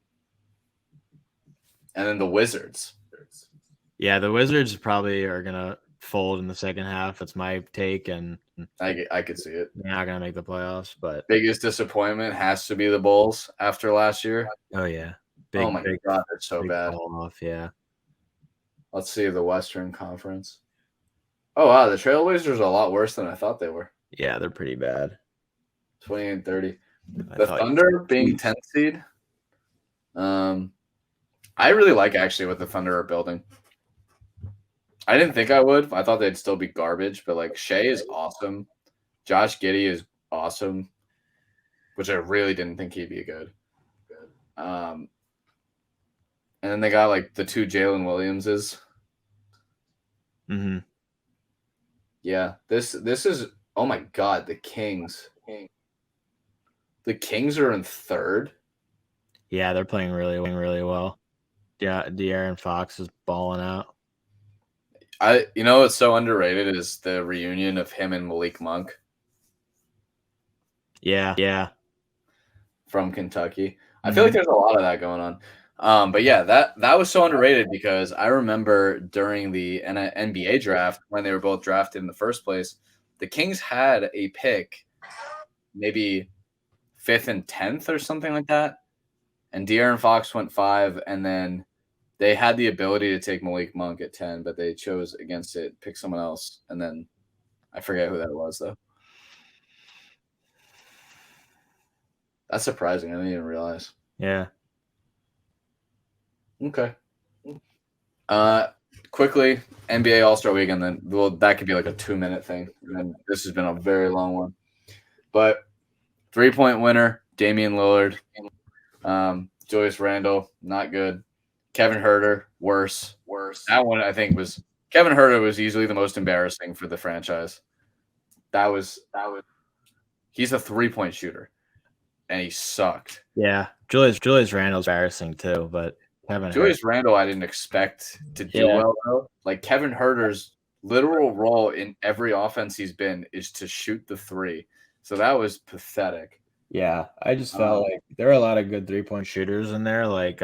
And then the Wizards.
Yeah, the Wizards probably are gonna fold in the second half. That's my take, and
I could see it.
they're not gonna make the playoffs. But
biggest disappointment has to be the Bulls after last year.
Oh yeah,
oh my god, they're so bad.
Off, yeah.
Let's see the Western Conference. Oh wow, the Trailblazers are a lot worse than I thought they were.
Yeah, they're pretty bad.
28-30. The Thunder being 10th seed. I really like actually what the Thunder are building. I didn't think I would. I thought they'd still be garbage, but like Shea is awesome. Josh Giddey is awesome, which I really didn't think he'd be good. And then they got like the 2 Jalen Williamses.
Mm-hmm.
Yeah, this is oh my god, the Kings. The Kings are in 3rd.
Yeah, they're playing really well. Yeah, De'Aaron Fox is balling out.
What's so underrated is the reunion of him and Malik Monk.
Yeah.
From Kentucky. I feel like there's a lot of that going on. But yeah, that was so underrated because I remember during the NBA draft when they were both drafted in the first place, the Kings had a pick, maybe 5th and 10th or something like that. And De'Aaron Fox went 5, and then they had the ability to take Malik Monk at 10, but they chose against it, pick someone else, and then I forget who that was though. That's surprising. I didn't even realize.
Yeah.
Okay. Quickly, NBA All-Star Weekend. Then, that could be like a 2-minute thing. And then this has been a very long one. But 3-point winner, Damian Lillard. Julius Randle, not good. Kevin Huerter, worse. That one I think was Kevin Huerter was easily the most embarrassing for the franchise. That was. He's a 3-point shooter. And he sucked.
Yeah, Julius Randle's embarrassing too, but
Julius Randle I didn't expect to do well though. Like Kevin Huerter's literal role in every offense he's been is to shoot the 3. So that was pathetic.
Yeah, I just felt like there are a lot of good 3-point shooters in there, like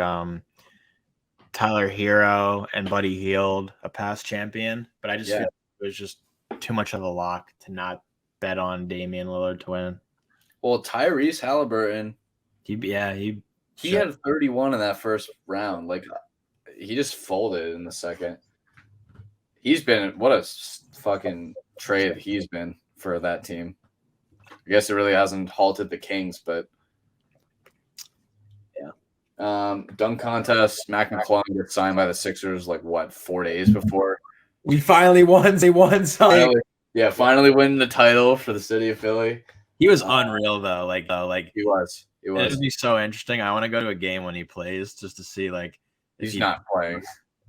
Tyler Hero and Buddy Hield, a past champion. But I just feel like it was just too much of a lock to not bet on Damian Lillard to win.
Well, Tyrese Halliburton,
he
had 31 in that first round. Like he just folded in the second. He's been what a fucking trade he's been for that team. I guess it really hasn't halted the Kings, but yeah. Dunk contest. Mac McClung gets signed by the Sixers 4 days before.
We finally won. They won something.
Finally win the title for the city of Philly.
He was unreal though.
He was.
It would be so interesting. I want to go to a game when he plays just to see
he's not playing.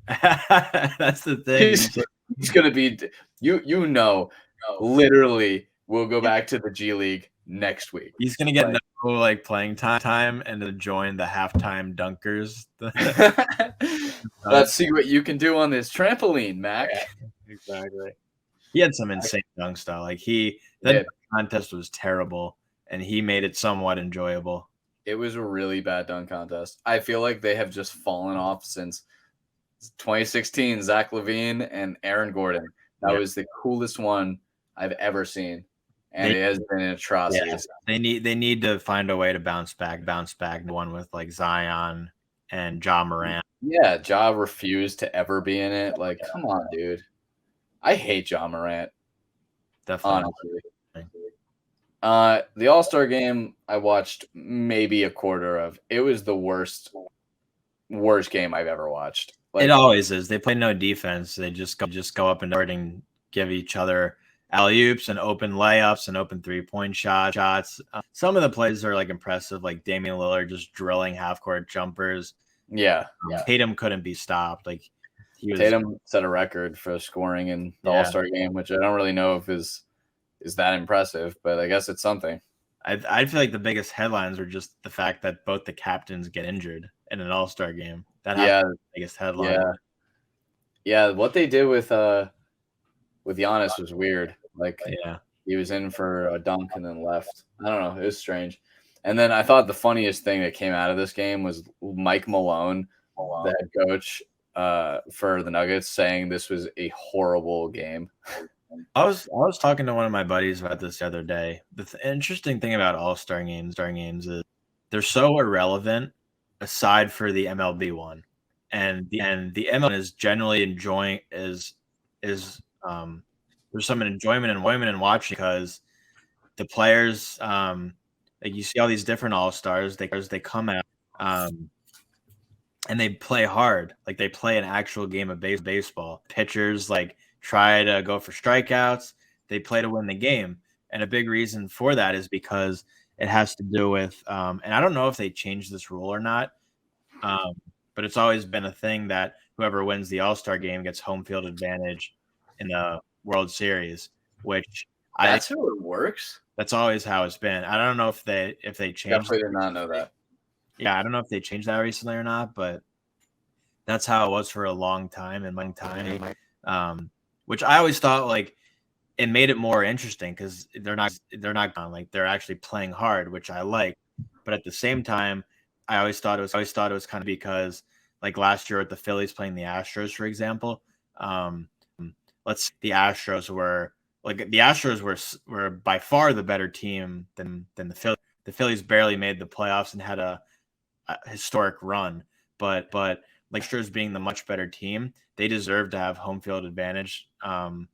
That's the thing.
He's gonna be literally we'll go back to the G League next week.
He's gonna get no playing time and to join the halftime dunkers.
Let's see what you can do on this trampoline, Mac.
Yeah, exactly. He had some insane dunks though. That contest was terrible, and he made it somewhat enjoyable.
It was a really bad dunk contest. I feel like they have just fallen off since 2016. Zach LaVine and Aaron Gordon. That was the coolest one I've ever seen, and it has been an atrocity.
Yeah. They need to find a way to bounce back. One with Zion and Ja Morant.
Yeah, Ja refused to ever be in it. Come on, dude. I hate Ja Morant.
Definitely.
Honestly. The All-Star game I watched maybe a quarter of. It was the worst game I've ever watched.
It always is. They play no defense. They just go up and give each other alley-oops and open layups and open 3-point shots. Some of the plays are impressive, like Damian Lillard just drilling half-court jumpers.
Yeah.
Tatum couldn't be stopped.
Tatum set a record for scoring in the All-Star game, which I don't really know if is that impressive, but I guess it's something.
I feel like the biggest headlines are just the fact that both the captains get injured in an All-Star game. That has to be the biggest headline.
Yeah. What they did with Giannis was weird. Like, he was in for a dunk and then left. I don't know. It was strange. And then I thought the funniest thing that came out of this game was Mike Malone, the head coach for the Nuggets, saying this was a horrible game.
I was talking to one of my buddies about this the other day. The interesting thing about All-Star games is they're so irrelevant aside for the MLB one. And the MLB is generally enjoying there's some enjoyment in watching because the players like you see all these different All-Stars, they come out and they play hard. Like they play an actual game of baseball. Pitchers like try to go for strikeouts. They play to win the game. And a big reason for that is because it has to do with and I don't know if they changed this rule or not. But it's always been a thing that whoever wins the All-Star game gets home field advantage in the World Series, which
that's how it works.
That's always how it's been. I don't know if they changed.
Definitely did not know that.
Yeah, I don't know if they changed that recently or not, but that's how it was for a long time. Which I always thought like it made it more interesting because they're not like they're actually playing hard, which I like. But at the same time, I always thought it was kind of because like last year with the Phillies playing the Astros, for example. The Astros were by far the better team than the Phillies. The Phillies barely made the playoffs and had a historic run, but like Astros being the much better team, they deserve to have home field advantage,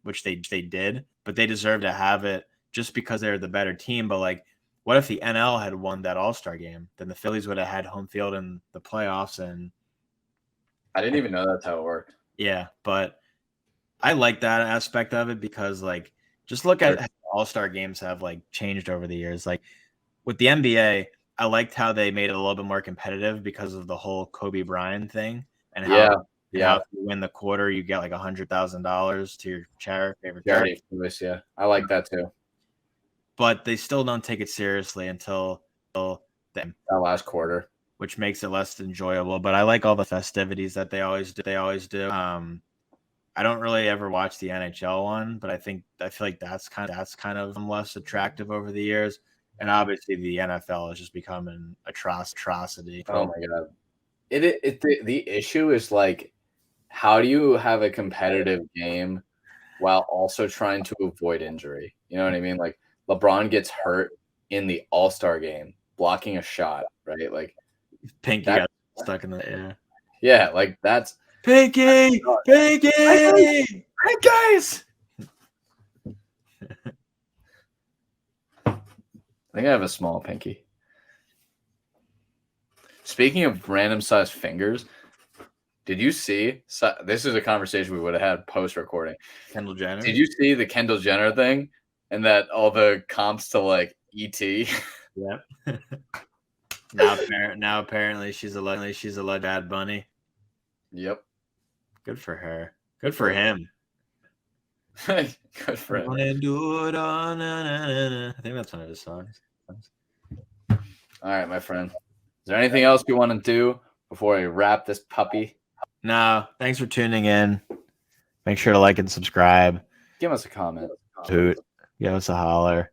which they did, but they deserve to have it just because they're the better team. But like, what if the NL had won that All-Star game? Then the Phillies would have had home field in the playoffs. And
I didn't even know that's how it worked.
Yeah, but I like that aspect of it because like just look at how All-Star games have like changed over the years. Like with the NBA, I liked how they made it a little bit more competitive because of the whole Kobe Bryant thing and how if you win the quarter, you get like $100,000 to your favorite charity.
Yeah, I like that too.
But they still don't take it seriously until
that last quarter,
which makes it less enjoyable. But I like all the festivities that they always do. I don't really ever watch the NHL one, but I feel like that's kind of less attractive over the years. And obviously the NFL has just become an atrocity.
Oh my god! The issue is like, how do you have a competitive game while also trying to avoid injury? You know what I mean? Like LeBron gets hurt in the All-Star game blocking a shot, right? Like
Pinky got stuck in the air.
Yeah, like that's
Pinky.
Hey guys! I think I have a small pinky. Speaking of random sized fingers, did you see? This is a conversation we would have had post recording.
Kendall Jenner.
Did you see the Kendall Jenner thing and that all the comps to like ET?
Yeah. now apparently she's a Bad Bunny.
Yep.
Good for her. Good for him.
Good for him.
I think that's one of his songs.
All right, my friend. Is there anything else you want to do before we wrap this puppy?
No. Thanks for tuning in. Make sure to like and subscribe.
Give us a comment.
Hoot. Give us a holler.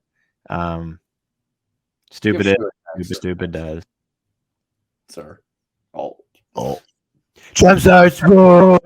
Stupid does.
Sir.
JumpStart Sports.